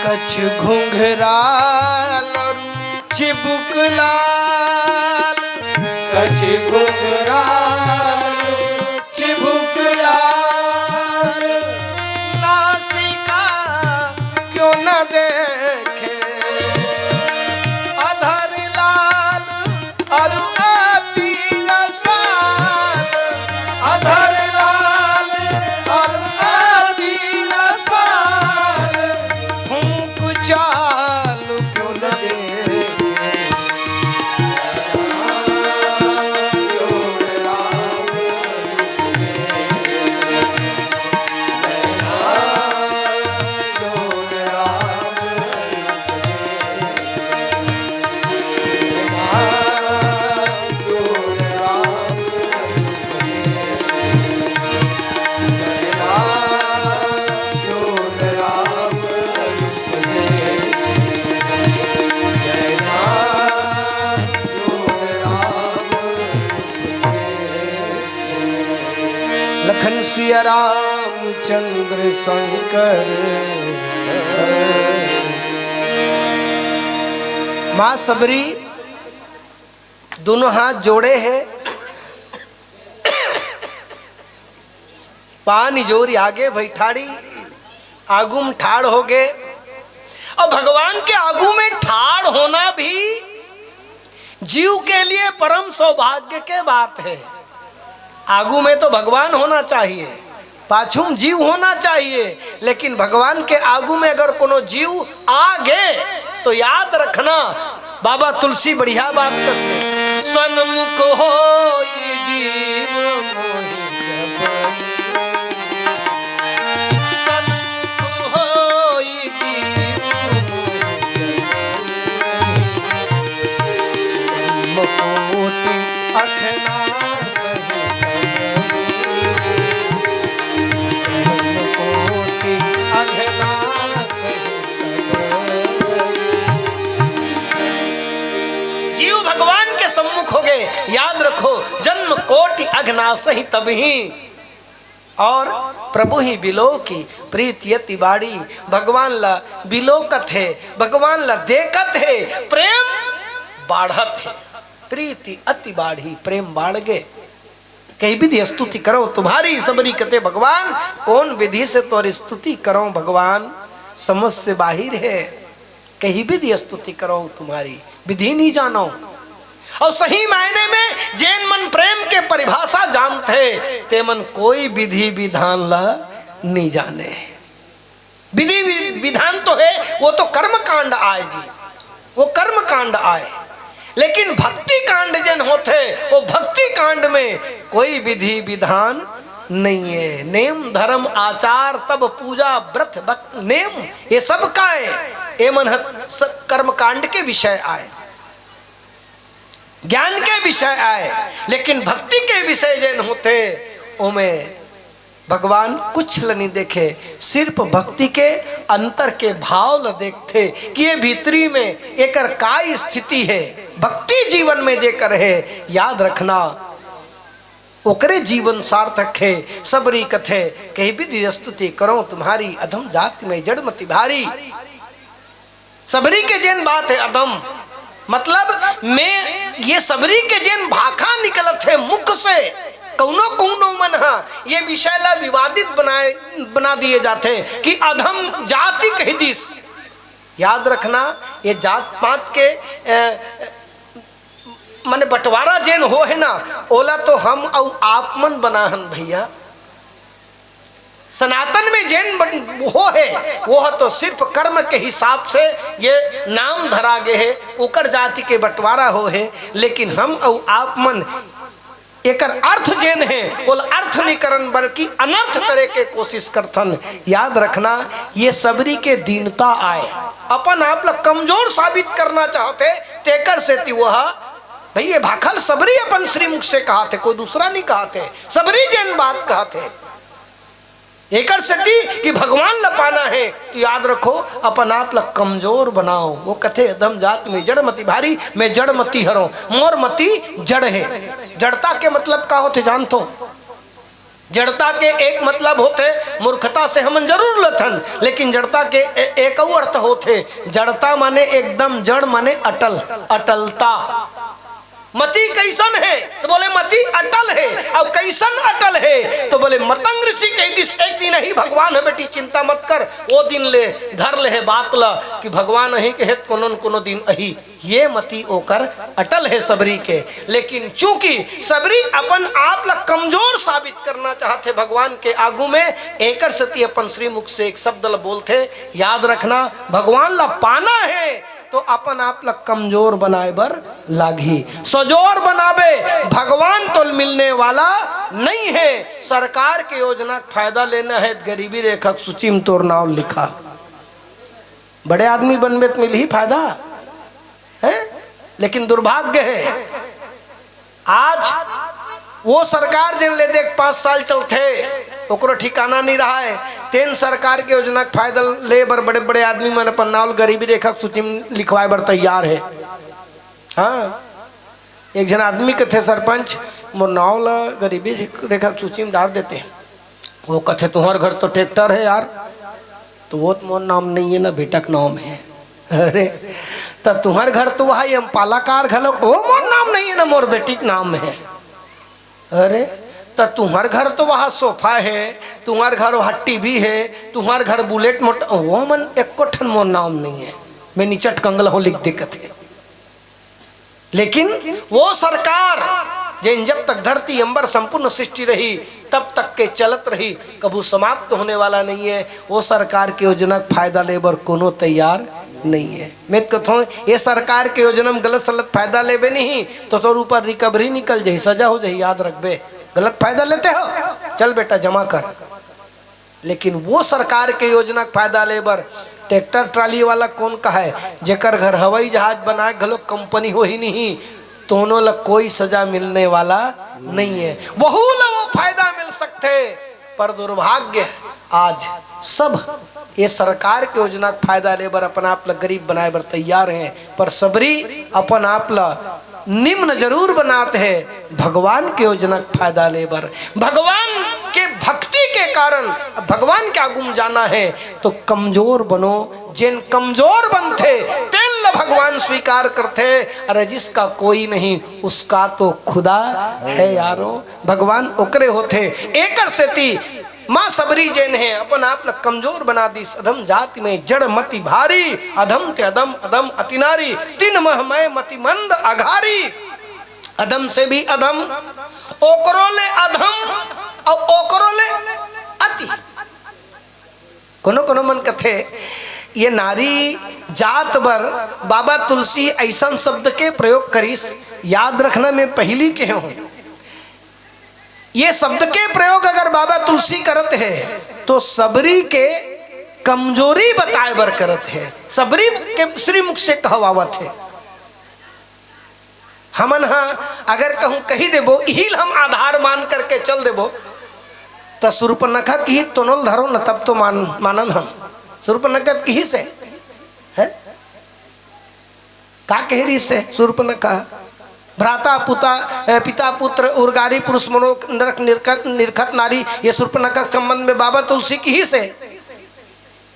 कछ घुंघराल और चिबुक लाल, कछ घुंघराल चिबुक लाल, नासिका क्यों न देखे, अधर लाल और अति रसाल, अधर लाल और अति रसाल, फूंक चाल क्यों न देखे, लखन सिया रामचंद्र शंकर, माँ सबरी दोनों हाथ जोड़े हैं, पानी जोरी आगे बैठाड़ी, आगुम ठाड़ हो गए। और भगवान के आगू में ठाड़ होना भी जीव के लिए परम सौभाग्य के बात है। आगू में तो भगवान होना चाहिए, पाछुम जीव होना चाहिए, लेकिन भगवान के आगू में अगर कोनो जीव आ गए तो याद रखना, बाबा तुलसी बढ़िया बात कहते, सन्मुख हो जीव मोहि जपन, सन्मुख होई जीव मोहि जपन, मुकुट अघना सही जन्म कोटि अघना सही जीव भगवान के सम्मुख हो गए। याद रखो, जन्म कोटि अघना सही तबही और प्रभु ही बिलो की प्रीति यति बाड़ी। भगवान ला बिलोकत है, भगवान ला देखत है, प्रेम बाढ़त है। प्रीति अति बाढ़ी प्रेम बाढ़ गे। कई विधि स्तुति करो तुम्हारी सबरी कते भगवान, कौन विधि से तोर स्तुति करो भगवान, समझ से बाहिर है। कहीं विधि स्तुति करो तुम्हारी, विधि नहीं जानो। और सही मायने में जैन मन प्रेम के परिभाषा जानते, ते मन कोई विधि विधान ला नहीं जाने। विधि विधान तो है, वो तो कर्म कांड आए जी, वो कर्म कांड आए। लेकिन भक्ति कांड जन होते, वो भक्ति कांड में कोई विधि विधान नहीं है। नेम धर्म आचार तब पूजा व्रत भक्त नेम, ये सब का है। ये मन कर्म कांड के विषय आए, ज्ञान के विषय आए। लेकिन भक्ति के विषय जैन होते, उनमें भगवान कुछ ल नहीं देखे, सिर्फ भक्ति के अंतर के भाव ल देखते कि ये भीतरी में एकर काय स्थिति है। भक्ति जीवन में जेकर है, याद रखना ओकरे जीवन सार्थक है। सबरी कथे कही विधि स्तुति करो तुम्हारी, अधम जाति में जड़ मति भारी। सबरी के जैन बात है अधम, मतलब मैं ये सबरी के जैन भाखा निकलत है मुख से, कौनो कौनो मन हा ये विषय ला विवादित बना दिए जाते कि अधम जाति कह दिस। याद रखना, ये जात पात के माने बंटवारा जैन हो है ना, ओला तो हम और आप मन बनाहन भैया। सनातन में जैन वो है, वो तो सिर्फ कर्म के हिसाब से ये नाम धरा गए है, उकर जाति के बंटवारा हो है। लेकिन हम और आप मन एकर अर्थ जैन है, वो अर्थ नहीं करन बल्कि अनर्थ करे के कोशिश करथन। याद रखना, ये सबरी के दीनता आए, अपन आप लोग कमजोर साबित करना चाहते, तेकर से वह भाई ये भाखल सबरी अपन श्रीमुख से कहा थे, कोई दूसरा नहीं कहा थे, सबरी जैन बात कहा थे। एकर सती कि भगवान ला पाना है तो याद रखो अपन आप ला कमजोर बनाओ। वो कथे दम जात में जड़ मती भारी, मैं जड़ मती हरो, मोर मती जड़ है। जड़ता के मतलब का होते जानतो? जड़ता के एक मतलब होते मूर्खता से हम जरूर लथन, लेकिन जड़ता के एक और अर्थ होते। जड़ता माने एकदम, जड़ माने अटल, अटलता। मति कैसन है तो बोले मति अटल है। और कैसन अटल है तो बोले मतंग ऋषि कह दिस एक दिन ही भगवान है बेटी चिंता मत कर, वो दिन ले धर ले है बात ला कि भगवान ही के कोनो दिन अही। ये मति ओकर अटल है सबरी के। लेकिन चूंकि सबरी अपन आप ला कमजोर साबित करना चाहते भगवान के आगू में, एकर सती अपन श्रीमुख से एक शब्द ला बोलते। याद रखना, भगवान ला पाना है तो अपन आप लग कमजोर बनाए बर लागी। सजोर बनावे भगवान तो मिलने वाला नहीं है। सरकार के योजना का फायदा लेना है, गरीबी रेखा सूची में तोर नाम लिखा। बड़े आदमी बनबे तो मिल ही फायदा है, लेकिन दुर्भाग्य है आज वो सरकार जिन ले देख 5 साल चलते ओकरो ठिकाना नहीं रहा है। तेन सरकार के योजना का फायदा ले बर बड़े बड़े आदमी मन अपन नाम गरीबी रेखा सूची में लिखवाए बर तैयार है। हाँ, एक जन आदमी के थे सरपंच, मोर नाव ला गरीबी रेखा सूची में डाल देते हैं। वो कथे तुम्हारे घर तो ट्रैक्टर है यार, तो वो मोर नाम नहीं है ना, बेटा का नाम है। अरे तब तुम्हारे घर तो वहा हम पालाकार घलो, वो मोर नाम नहीं है ना, मोर बेटी का नाम है। अरे तो तुम्हारे घर तो वहाँ सोफा है, तुम्हारे घर वहाँ टीवी है, तुम्हारे घर बुलेट मोटर, वो मन एक ठन मोर नाम नहीं है, मैं नीचट कंगल हो लिख दिक्कत है। लेकिन वो सरकार जिन जब तक धरती अंबर संपूर्ण सृष्टि रही तब तक के चलत रही, कभी समाप्त होने वाला नहीं है। वो सरकार के योजना का फायदा लेबर कोनो तैयार नहीं है। मैं कहता ये सरकार के योजना में गलत सलत फायदा लेबे नहीं तो तोर ऊपर रिकवरी निकल जाए, सजा हो जाए। याद रखबे, गलत फायदा लेते हो चल बेटा जमा कर। लेकिन वो सरकार के योजना का फायदा लेबर ट्रैक्टर ट्राली वाला कौन का है, जेकर घर हवाई जहाज बनाए गलो कंपनी हो ही नहीं, दोनों लग कोई सजा मिलने वाला नहीं है। वहू ला वो फायदा मिल सकते, पर दुर्भाग्य आज सब ये सरकार के योजना का फायदा ले बर अपन आप ला गरीब बनाए बर तैयार हैं, पर सबरी अपन आप ला निम्न जरूर बनाते हैं भगवान के योजना का फायदा ले बर। भगवान के भक्ति के कारण भगवान के आगुम जाना है तो कमजोर बनो, जिन कमजोर बनते तेल भगवान स्वीकार करते। अरे जिसका कोई नहीं उसका तो खुदा है यारो, भगवान ओकरे होते। एकर से ती माँ सबरी जेन है अपन आप लग कमजोर बना दी, अधम जाति में जड़ मति भारी, अधम ते अधम अधम अति नारी, तीन मह मैं मति मंद अघारी। अधम से भी अधम, ओकरोले अधम और ओकरोले अति। कोनो कोनो मन कथे ये नारी जात बर बाबा तुलसी ऐसा शब्द के प्रयोग करीस, याद रखना मैं पहली के हूं। ये शब्द के प्रयोग अगर बाबा तुलसी करते हैं तो सबरी के कमजोरी बताए बर करत है, सबरी के श्रीमुख से कहवावत है। हमन हाँ अगर कहूं कही देबो इहिल हम आधार मान करके चल देबो तो सुरपनखा की तोनल धरो न तब तो मानन हम सुरपनखा की से है का कह रही से सुरपनखा भ्राता पिता पुत्र उर्गारी पुरुष मनोक नरक निर्खत नारी, ये सुरपनखा के संबंध में बाबा तुलसी की ही से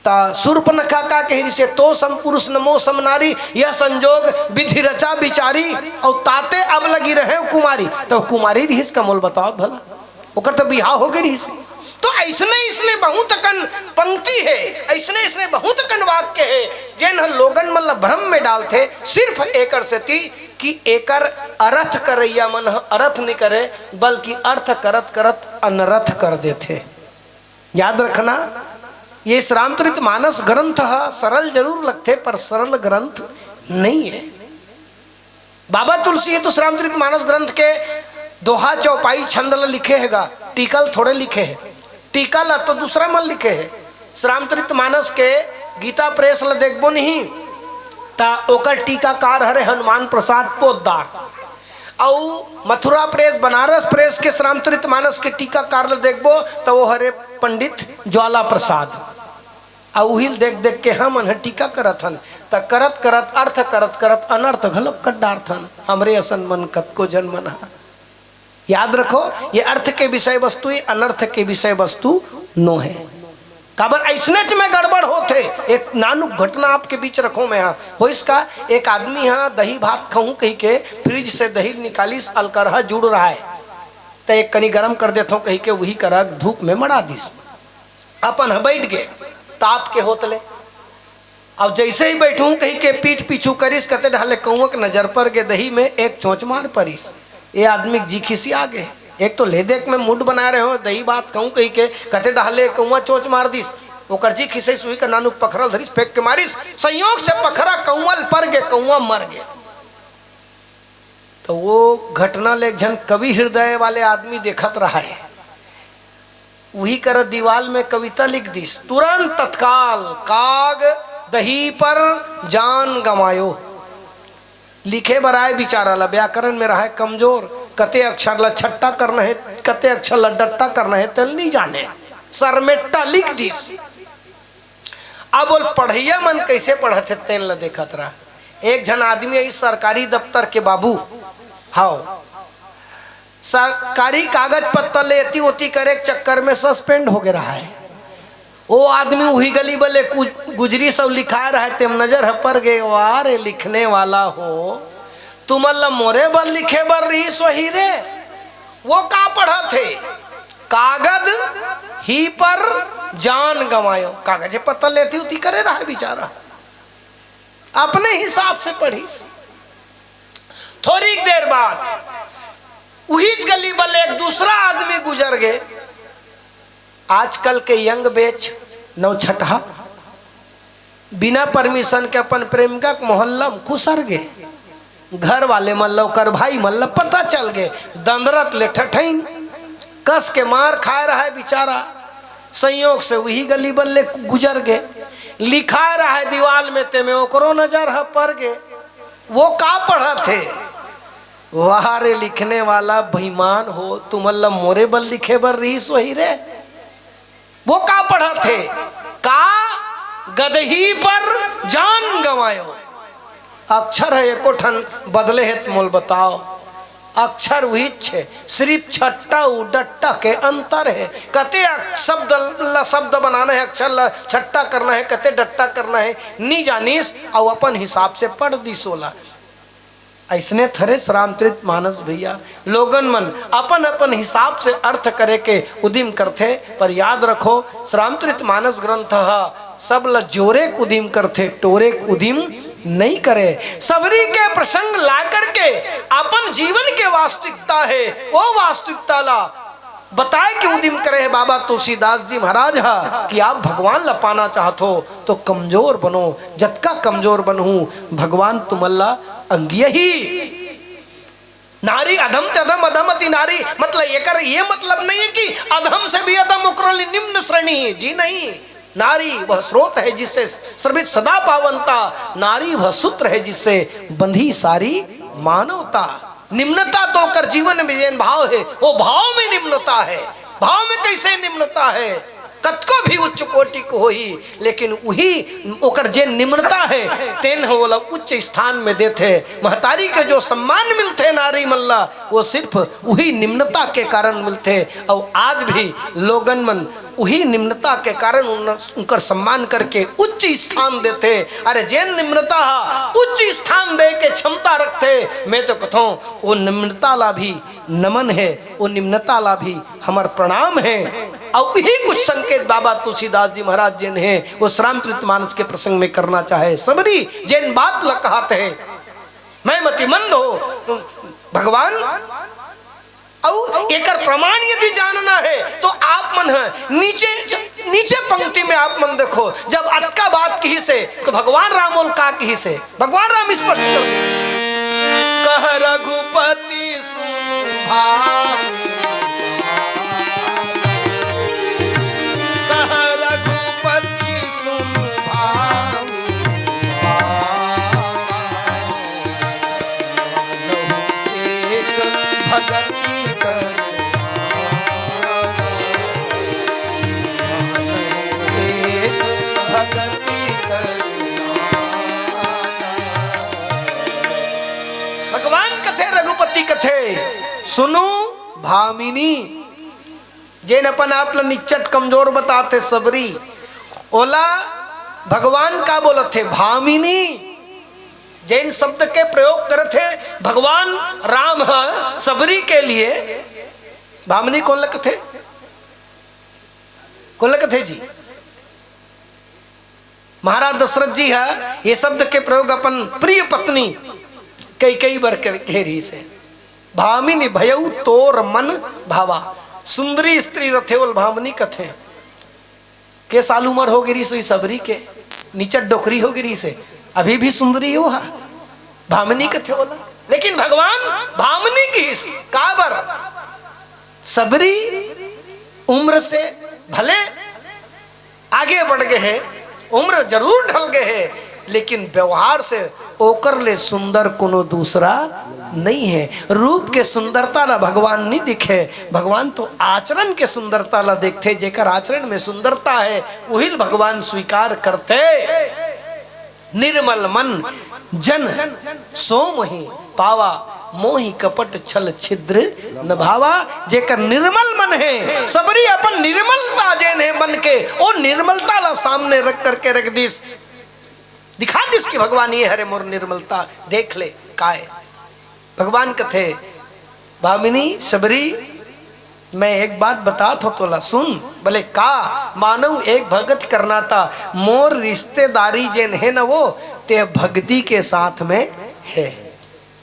सुरपनखा का कह से तो सम पुरुष नमो सम नारी, यह संजोग विधि रचा बिचारी और ताते अब लगी रहे कुमारी। तो कुमारी भी इसका मोल बताओ भला, ओकर तो बिहाव हो गई से। तो ऐसने इसने बहुत कन पंक्ति है, ऐसने इसने बहुत कन वाक्य है जिन लोगन मतलब भ्रम में डालते सिर्फ एकर से थी कि एकर अर्थ करैया मन अर्थ नहीं करे बल्कि अर्थ करत करत अनर्थ कर देते। याद रखना ये रामचरित मानस ग्रंथ सरल जरूर लगते पर सरल ग्रंथ नहीं है। बाबा तुलसी है तो रामचरित मानस ग्रंथ के दोहा चौपाई छंद लिखे हैगा, टीकल थोड़े लिखे हैं। टीका ला तो दूसरा मन लिखे है। रामचरित मानस के गीता प्रेस ला देखबो नहीं ता ओकर टीकाकार हरे हनुमान प्रसाद पोद्दार और मथुरा प्रेस बनारस प्रेस के रामचरित मानस के टीकाकार ला देखबो तो वो हरे पंडित ज्वाला प्रसाद और उहिल देख देख के हम टीका करत हन त करत करत अर्थ करत करत अनर्थ घलो कट डारथन। हमरे असन मन कत को जन्मन। याद रखो ये अर्थ के विषय वस्तु अनर्थ के विषय वस्तु नो है। काबर ऐसने में गड़बड़ होते। एक नानुक घटना आपके बीच रखो मैं यहाँ हो इसका। एक आदमी यहाँ दही भात खाऊं कही के फ्रिज से दही निकाली अलकरहा जुड़ रहा है तो एक कनी गरम कर देता हूँ कही के वही करक धूप में मरा दिस अपन बैठ गए तात के होतले। अब जैसे ही बैठूं कही के पीठ पीछू करीस कते ढाले कौक नजर पर के दही में एक चोंच मार परीस। ये आदमी जी खिसी आ गए। एक तो ले देख में मूड बना रहे हो दही बात कहूँ कही के कते डाले कौआ चोच मार दिस ओकर जी खिसे सुई का नानू पखरल धरिस फेंक के मारिस। संयोग से पखरा कौअल पर गे कौआ मर गए। तो वो घटना ले जन कवि हृदय वाले आदमी देखत रहा है वही कर दीवाल में कविता लिख दिस। तुरंत तत्काल काग दही पर जान गमायो लिखे बराए बिचारा ला व्याकरण में रहा है कमजोर। कते अक्षर ला छट्टा करना है कते अक्षर ला डट्टा करना है तेल नहीं जाने सरमेट्टा लिख दिस। अब बोल पढ़ैया मन कैसे पढ़ते तेल ला देखत रहा। एक जन आदमी इस सरकारी दफ्तर के बाबू हाँ सरकारी कागज पत्तर लेती होती करे चक्कर में सस्पेंड हो गया रहा है। वो आदमी वही गली बले गुजरी सब लिखा रहा है तेम नजर है पर गे वारे लिखने वाला हो तुम अल्लाह मोरे बल लिखे बर रही सही रे। वो का पढ़ा थे कागज ही पर जान गवायो कागज पत्तर लेती होती करे रहा है बेचारा अपने हिसाब से पढ़ी। थोड़ी देर बाद वही गली बल एक दूसरा आदमी गुजर गए। आजकल के यंग बेच नौछठा बिना परमिशन के अपन प्रेमिका के मोहल्ला में खुसर गए। घर वाले मतलब कर भाई मतलब पता चल गए दंदरत ले ठठैन कस के मार खा रहा है बेचारा। संयोग से वही गली बल्ले गुजर गए। लिखा रहा है दीवार में ते में ओकरो नजर है पर गए। वो का पढ़ा थे वाह रे लिखने वाला बेईमान हो, तुम अल्लाह मोरे बल लिखे बर रही सोही रे। वो का पढ़ा थे, का गदही पर जान गवायो। अक्षर है एको ठन बदले है मोल बताओ। अक्षर वही छे, सिर्फ छट्टा उडट्टा के अंतर है। कते शब्द बनाना है, अक्षर छट्टा करना है, कते डट्टा करना है, नी जानिस और अपन हिसाब से पढ़ दी सोला। ऐसने थरे रामचरित मानस भैया लोगन मन अपन अपन हिसाब से अर्थ करे के उदिम करथे। पर याद रखो रामचरित मानस ग्रंथ सब ल जोरे उदिम करथे, टोरे उदिम नहीं करे। सबरी के प्रसंग ला करके अपन जीवन के वास्तविकता है वो वास्तविकता ला बताए कि उदिम करे है बाबा तुलसीदास जी महाराज कि आप भगवान ला पाना चाहत हो तो कमजोर बनो, जतका कमजोर बनहू भगवान तुमल्ला अंगिय ही। नारी अधम ते अधम अधमति नारी, मतलब ये मतलब नहीं है कि अधम से भी अधम उकरल निम्न श्रेणी जी, नहीं। नारी वह स्रोत है जिससे सर्वित सदा पावनता, नारी वह सूत्र है जिससे बंधी सारी मानवता। निम्नता तो कर जीवन में जैन भाव है, वो भाव में निम्नता है। भाव में कैसे निम्नता है, कतको भी उच्च कोटि को होई, लेकिन वही ओकर जे निम्नता है तेन होला उच्च स्थान में देते। महतारी के जो सम्मान मिलते नारी मल्ला वो सिर्फ वही निम्नता के कारण मिलते। और आज भी लोगन मन वही निम्नता के कारण उनकर सम्मान करके उच्च स्थान देते। अरे जैन निम्नता उच्च स्थान दे के क्षमता रखते, मैं तो कहता हूँ वो निम्नता ला भी नमन है, वो निम्नता ला भी हमार प्रणाम है। और यही कुछ संकेत बाबा तुलसीदास जी महाराज जिन है वो रामचरित मानस के प्रसंग में करना चाहे। सबरी जैन बात ल कहते हैं, मैं मतिमंद हो भगवान। और एक प्रमाण यदि जानना है तो आप मन है नीचे पंक्ति में आप मन देखो, जब अटका बात कही से तो भगवान राम बोल का कही से भगवान राम स्पष्ट कर कह रघुपति सुन भाई, कह रघुपति सुन भाई, भगति भगवान कथे रघुपति कथे सुनो भामिनी। जैन अपन आप ला निच्चट कमजोर बताते सबरी, ओला भगवान का बोलत थे भामिनी। जैन शब्द के प्रयोग करते भगवान राम सबरी के लिए भामिनी कौन लगते, कौन लगते जी? महाराज दशरथ जी है ये शब्द के प्रयोग अपन प्रिय पत्नी कई बार घेरी से भामिनी भयउ तोर मन भावा। सुंदरी स्त्री रथेवल भामिनी कथे के साल उमर हो गिरी सोई सबरी के नीचे डोकरी हो गिरी से अभी भी सुंदरी हो हा भामिनी कथे बोला। लेकिन भगवान भामिनी की काबर सबरी उम्र से भले आगे बढ़ गए हैं, उम्र जरूर ढल गए हैं, लेकिन व्यवहार से ओकर ले सुंदर कोनो दूसरा नहीं है। रूप के सुंदरता ला भगवान नहीं दिखे, भगवान तो आचरण के सुंदरता ला देखते। जेकर आचरण में सुंदरता है वही भगवान स्वीकार करते। निर्मल मन जन सो मोहि पावा, मोहि कपट छल छिद्र न भावा। जेकर निर्मल मन है सबरी अपन निर्मलता जेन है मन के, वो निर्मलता ला सामने रख करके रख दिस, दिखा दिस कि भगवान ये हरे मोर निर्मलता देख ले काय। भगवान कथे भामिनी सबरी मैं एक बात बता थो तोला सुन। बोले का? मानव एक भगत करना था, मोर रिश्तेदारी जेन है ना वो ते भक्ति के साथ में है।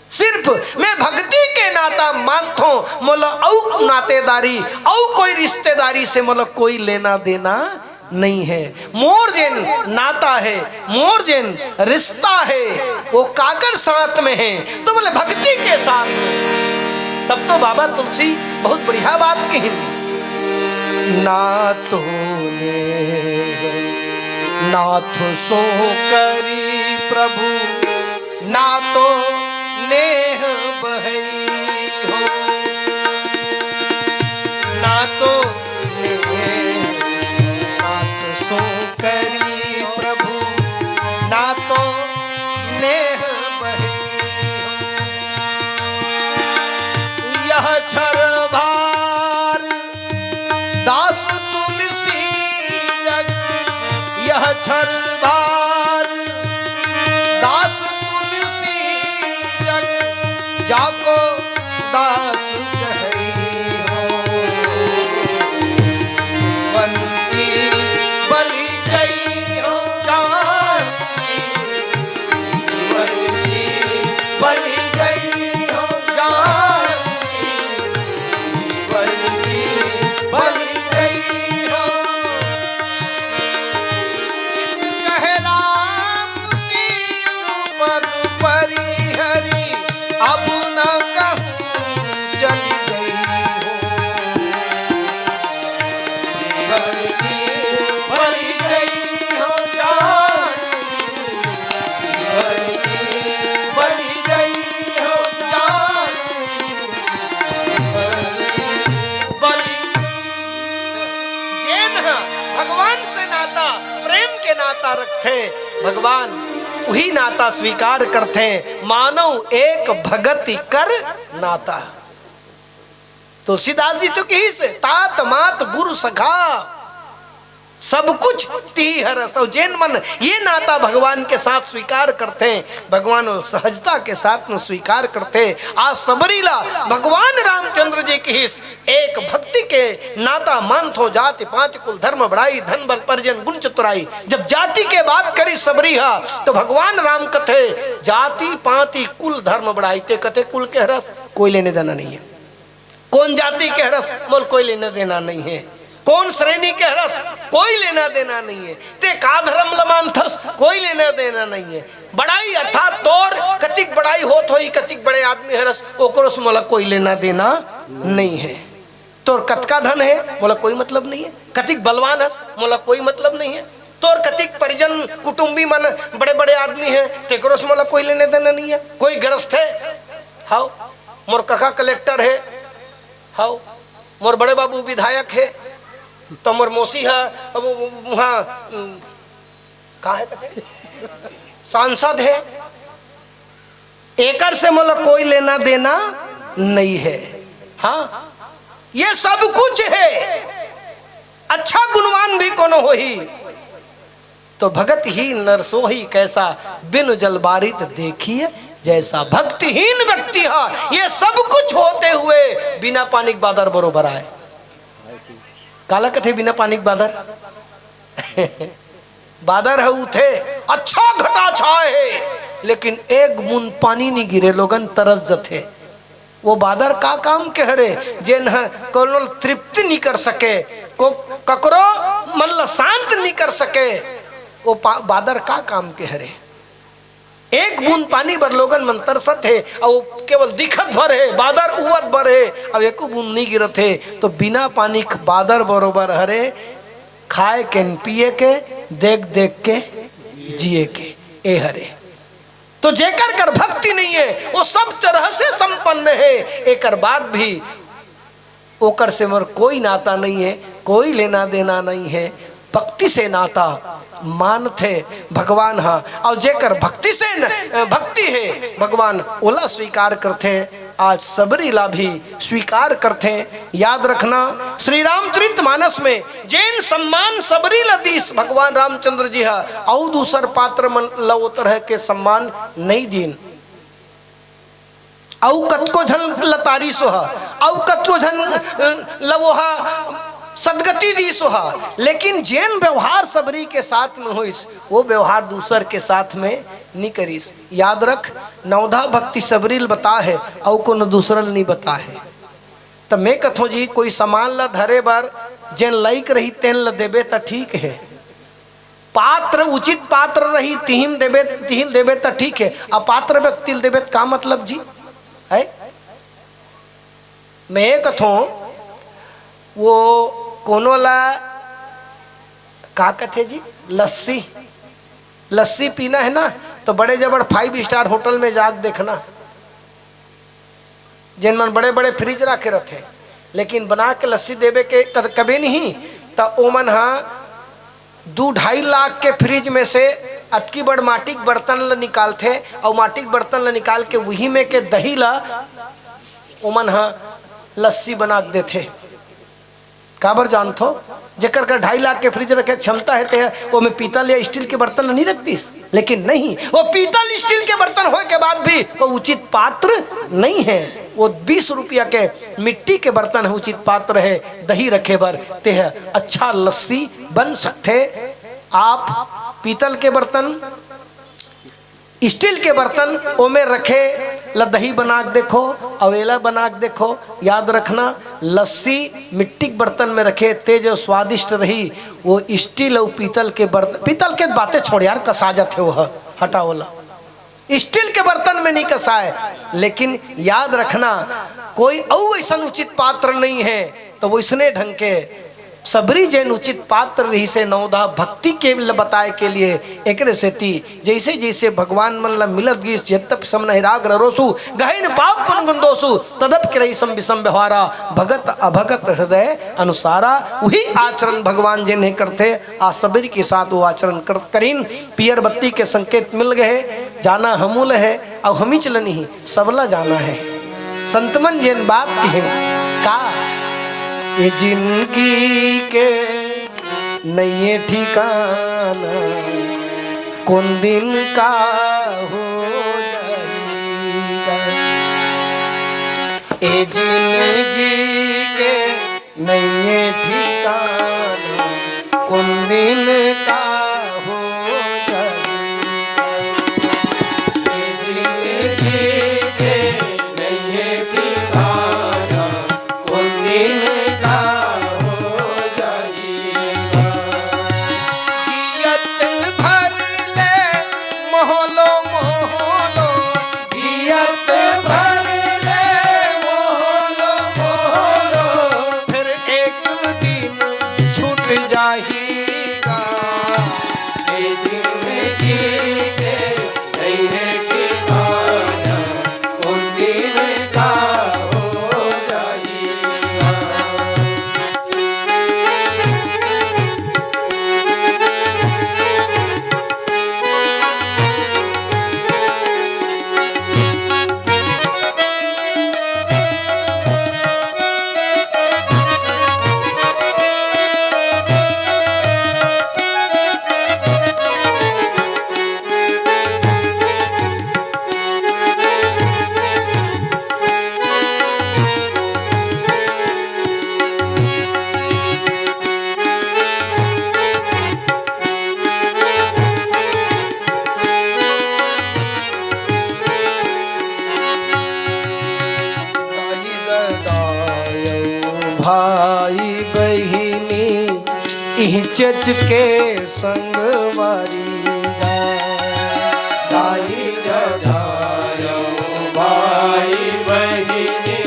सिर्फ मैं भक्ति के नाता मानतो, मोला औ नातेदारी औ कोई रिश्तेदारी से मोला कोई लेना देना नहीं है। मोर जेन नाता है, मोर जेन रिश्ता है वो काकर साथ में है, तो बोले भक्ति के साथ में। तब तो बाबा तुलसी बहुत बढ़िया बात कही, नाथो ने नाथ सो करी प्रभु, नातो नेह बहई यह छर भार दास तुलसी जग, यह छर भार दास तुलसी जग, जाको दास कही हो, जीवन की बलि गई हो जान, जीवन की बलि गई हो जान, जीवन की बलि गई हो। कह राम सीधु पद परिहरी, अब न कहूँ चली गई हो, जीवन की बलि गई हो जान, जीवन की बलि गई हो जान, जीवन की बलि। जैन भगवान से नाता प्रेम के नाता रखते, भगवान वही नाता स्वीकार करते, मानव एक भगति कर नाता। तुलसीदास जी तो कही से तात मात गुरु सखा सब कुछ ती हरस। और जैन मन ये नाता भगवान के साथ स्वीकार करते हैं, भगवान सहजता के साथ में स्वीकार करते। आज सबरीला भगवान रामचंद्र जी की हिस एक भक्ति के नाता मंथ हो जाति पांच कुल धर्म बढ़ाई, धन बल परिजन गुण चतुराई। जब जाति के बात करी सबरीहा तो भगवान राम कथे जाति पाति कुल धर्म बढ़ाई, ते कथे कुल के हरस कोई लेने देना नहीं है। कौन जाति के हरस बोल कोई लेना देना नहीं है, कौन श्रेणी के हरस कोई लेना देना नहीं है, ते का धर्म लमानथस कोई लेना देना नहीं है। बड़ाई अर्थात तोर कतिक बड़ाई होत होई, कतिक बड़े आदमी हरस ओकरो से मोला कोई लेना देना नहीं है। तोर कतका धन है मोला कोई मतलब नहीं है, कतिक बलवान हस मोला कोई मतलब नहीं है, तोर कतिक परिजन कुटुंबी मन बड़े बड़े आदमी है तेकरो से मोला कोई लेने देना नहीं है। कोई गृहस्थ है, हाउ मोर काका कलेक्टर है, हाउ मोर बड़े बाबू विधायक है, तो मोर मौसी है वहाँ कहाँ है कते सांसद है, एकर से मोला कोई लेना देना नहीं है। हाँ ये सब कुछ है, अच्छा गुणवान भी कोनो हो ही तो भगत ही नरसो ही कैसा बिन जल बारित देखिए जैसा। भक्तिहीन व्यक्ति है ये सब कुछ होते हुए बिना पानी के बादर बरोबर आए। काला कथे बिना पानी के बादर बादर है उठे अच्छा घटा छाए है, लेकिन एक बूंद पानी नहीं गिरे लोगन तरस जथे। वो बादर का काम के हरे जेन कोनो तृप्ति नहीं कर सके, को ककरो मन शांत नहीं कर सके, वो बादर का काम के हरे। एक बूंद पानी भर लोगन मन तरसत है और केवल दिखत भर है, बादर उवत भर है, अब एक बूंद नहीं गिरत है तो बिना पानी बादर बरोबर हरे। खाए के पिए के देख देख के जिए के ए हरे। तो जेकर कर भक्ति नहीं है वो सब तरह से संपन्न है, एकर बाद भी ओकर से मोर कोई नाता नहीं है, कोई लेना देना नहीं है। भक्ति से नाता मानते भगवान हा, और जेकर भक्ति से भक्ति है भगवान ओला स्वीकार करते। आज सबरीला भी स्वीकार करते। याद रखना श्री रामचरितमानस में जैन सम्मान सबरीला दीस भगवान रामचंद्र जी हा, और दूसर पात्र मन लवोतर है के सम्मान नहीं दीन। औ कतको झन लतारी सोहा, औ कतको झन लवोहा सदगति दी सोहा, लेकिन जैन व्यवहार सबरी के साथ में होइस वो व्यवहार दूसर के साथ में नहीं करीस। याद रख नवधा भक्ति सबरील बता है और कोनो दूसरल नहीं बता है। तब मैं कथो जी कोई सामान ला धरे बार जैन लाइक रही तेन ला देबे त ठीक है, पात्र उचित पात्र रही तिहिन देबे त ठीक है, अपात्र व्यक्ति देबे का मतलब जी है। मैं कथो वो कोनो ला का कथे जी लस्सी पीना है ना तो बड़े जबड़ 5 स्टार होटल में जाके देखना, जिन मन बड़े बड़े फ्रिज रखे रहते लेकिन बना के लस्सी देवे के कभी नहीं तो ओमन हाँ 2-2.5 लाख के फ्रिज में से अतकी बड़ माटी के बर्तन ला निकालते और माटी के बर्तन ला निकाल के वही में के दही ला ओमन हाँ लस्सी बना के देते। काबर जानथो जेकर का 2.5 लाख के फ्रिज रखे क्षमता है वो में पीतल या स्टील के बर्तन नहीं रखतीस, लेकिन नहीं, वो पीतल स्टील के बर्तन होए के बाद भी वो उचित पात्र नहीं है। वो 20 रुपया के मिट्टी के बर्तन है, उचित पात्र है दही रखे बर ते है अच्छा लस्सी बन सकते। आप पीतल के बर्तन स्टील के बर्तन ओमे रखे ल दही बना के देखो, अवेला बना के देखो, याद रखना लस्सी मिट्टी के बर्तन में रखे तेज और स्वादिष्ट रही। वो स्टील और पीतल के बर्तन, पीतल के बातें छोड़ यार, कसा जाते वो हटाओला, स्टील के बर्तन में नहीं कसाए। लेकिन याद रखना कोई और ऐसा उचित पात्र नहीं है तो वो इसने ढंग के सबरी जैन उचित पात्र रही से नवधा भक्ति के बताए के लिए एक सेती जैसे जैसे भगवान मन ला मिलत गीस जेतप सम नहिराग रोसु गहन पाप पुन गुंदोसु तदप के रही सम विषम व्यवहारा भगत अभगत हृदय अनुसारा। वही आचरण भगवान जिन्हें करते आ सबरी के साथ वो आचरण करीन। पियर बत्ती के संकेत मिल गए, जाना हमूल है और हम ही चलनी सबला जाना है। संतमन जिन बात कहें का ये जिंदगी के नए ठिकाना कौन दिन का हो जाएगा। ये जिंदगी के नए ठिकाना कौन दिन का हो जाएगा। ये जिंदगी के नए ठिकाना कौन दिन भाई बहिनी चच के संगवारी दाई दायो भाई बहिनी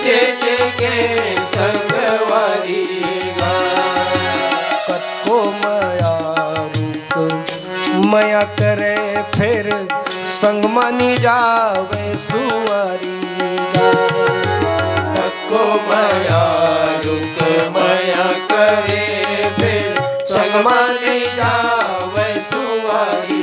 चच के संगवारी कत्को मया रूप मया करे फिर संग मानी जावे सुवारी को मया रुक मया करे फिर संग मानी जावे सुवारी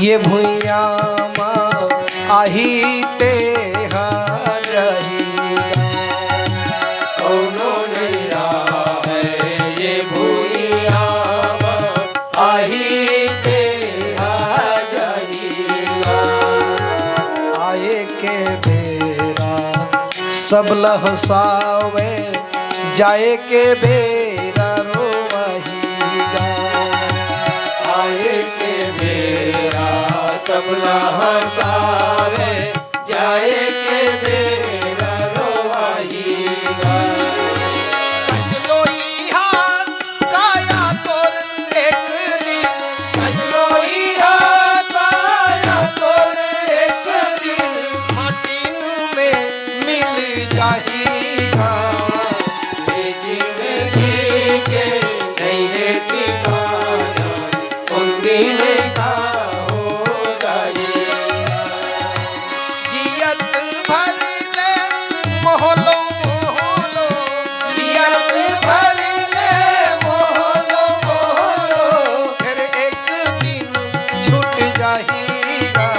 ये भुइया माँ आही ते रही कौनो नैया है ये भुइया सब लहसावे जाए के बेरा रोवही आए के बेरा सबला हसावे जाए के बेरा रोवाही काया तोर एक दिन लोई काया तोर एक दिन माटी में मिल जाएगा जिंदगी के नहीं है ठिकाना उन दिन का हो जाएगा जियत भर ले मोहलो मोहलो जियत भर ले मोहलो मोहलो फिर एक दिन छूट जाएगा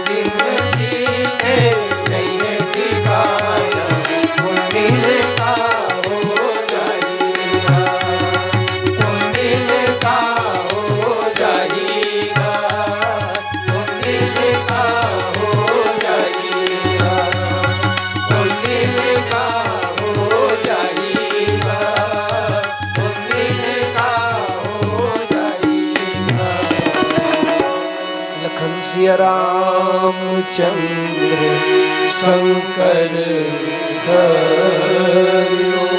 जिंदगी के नहीं है ठिकाना उन दिन का हो जाएगा उन दिन का हो जाएगा उन दिन का हो जाएगा उन दिन का हो जाएगा उन दिन का हो जाएगा लखन सिया रामचंद्र शंकर हरि ओम।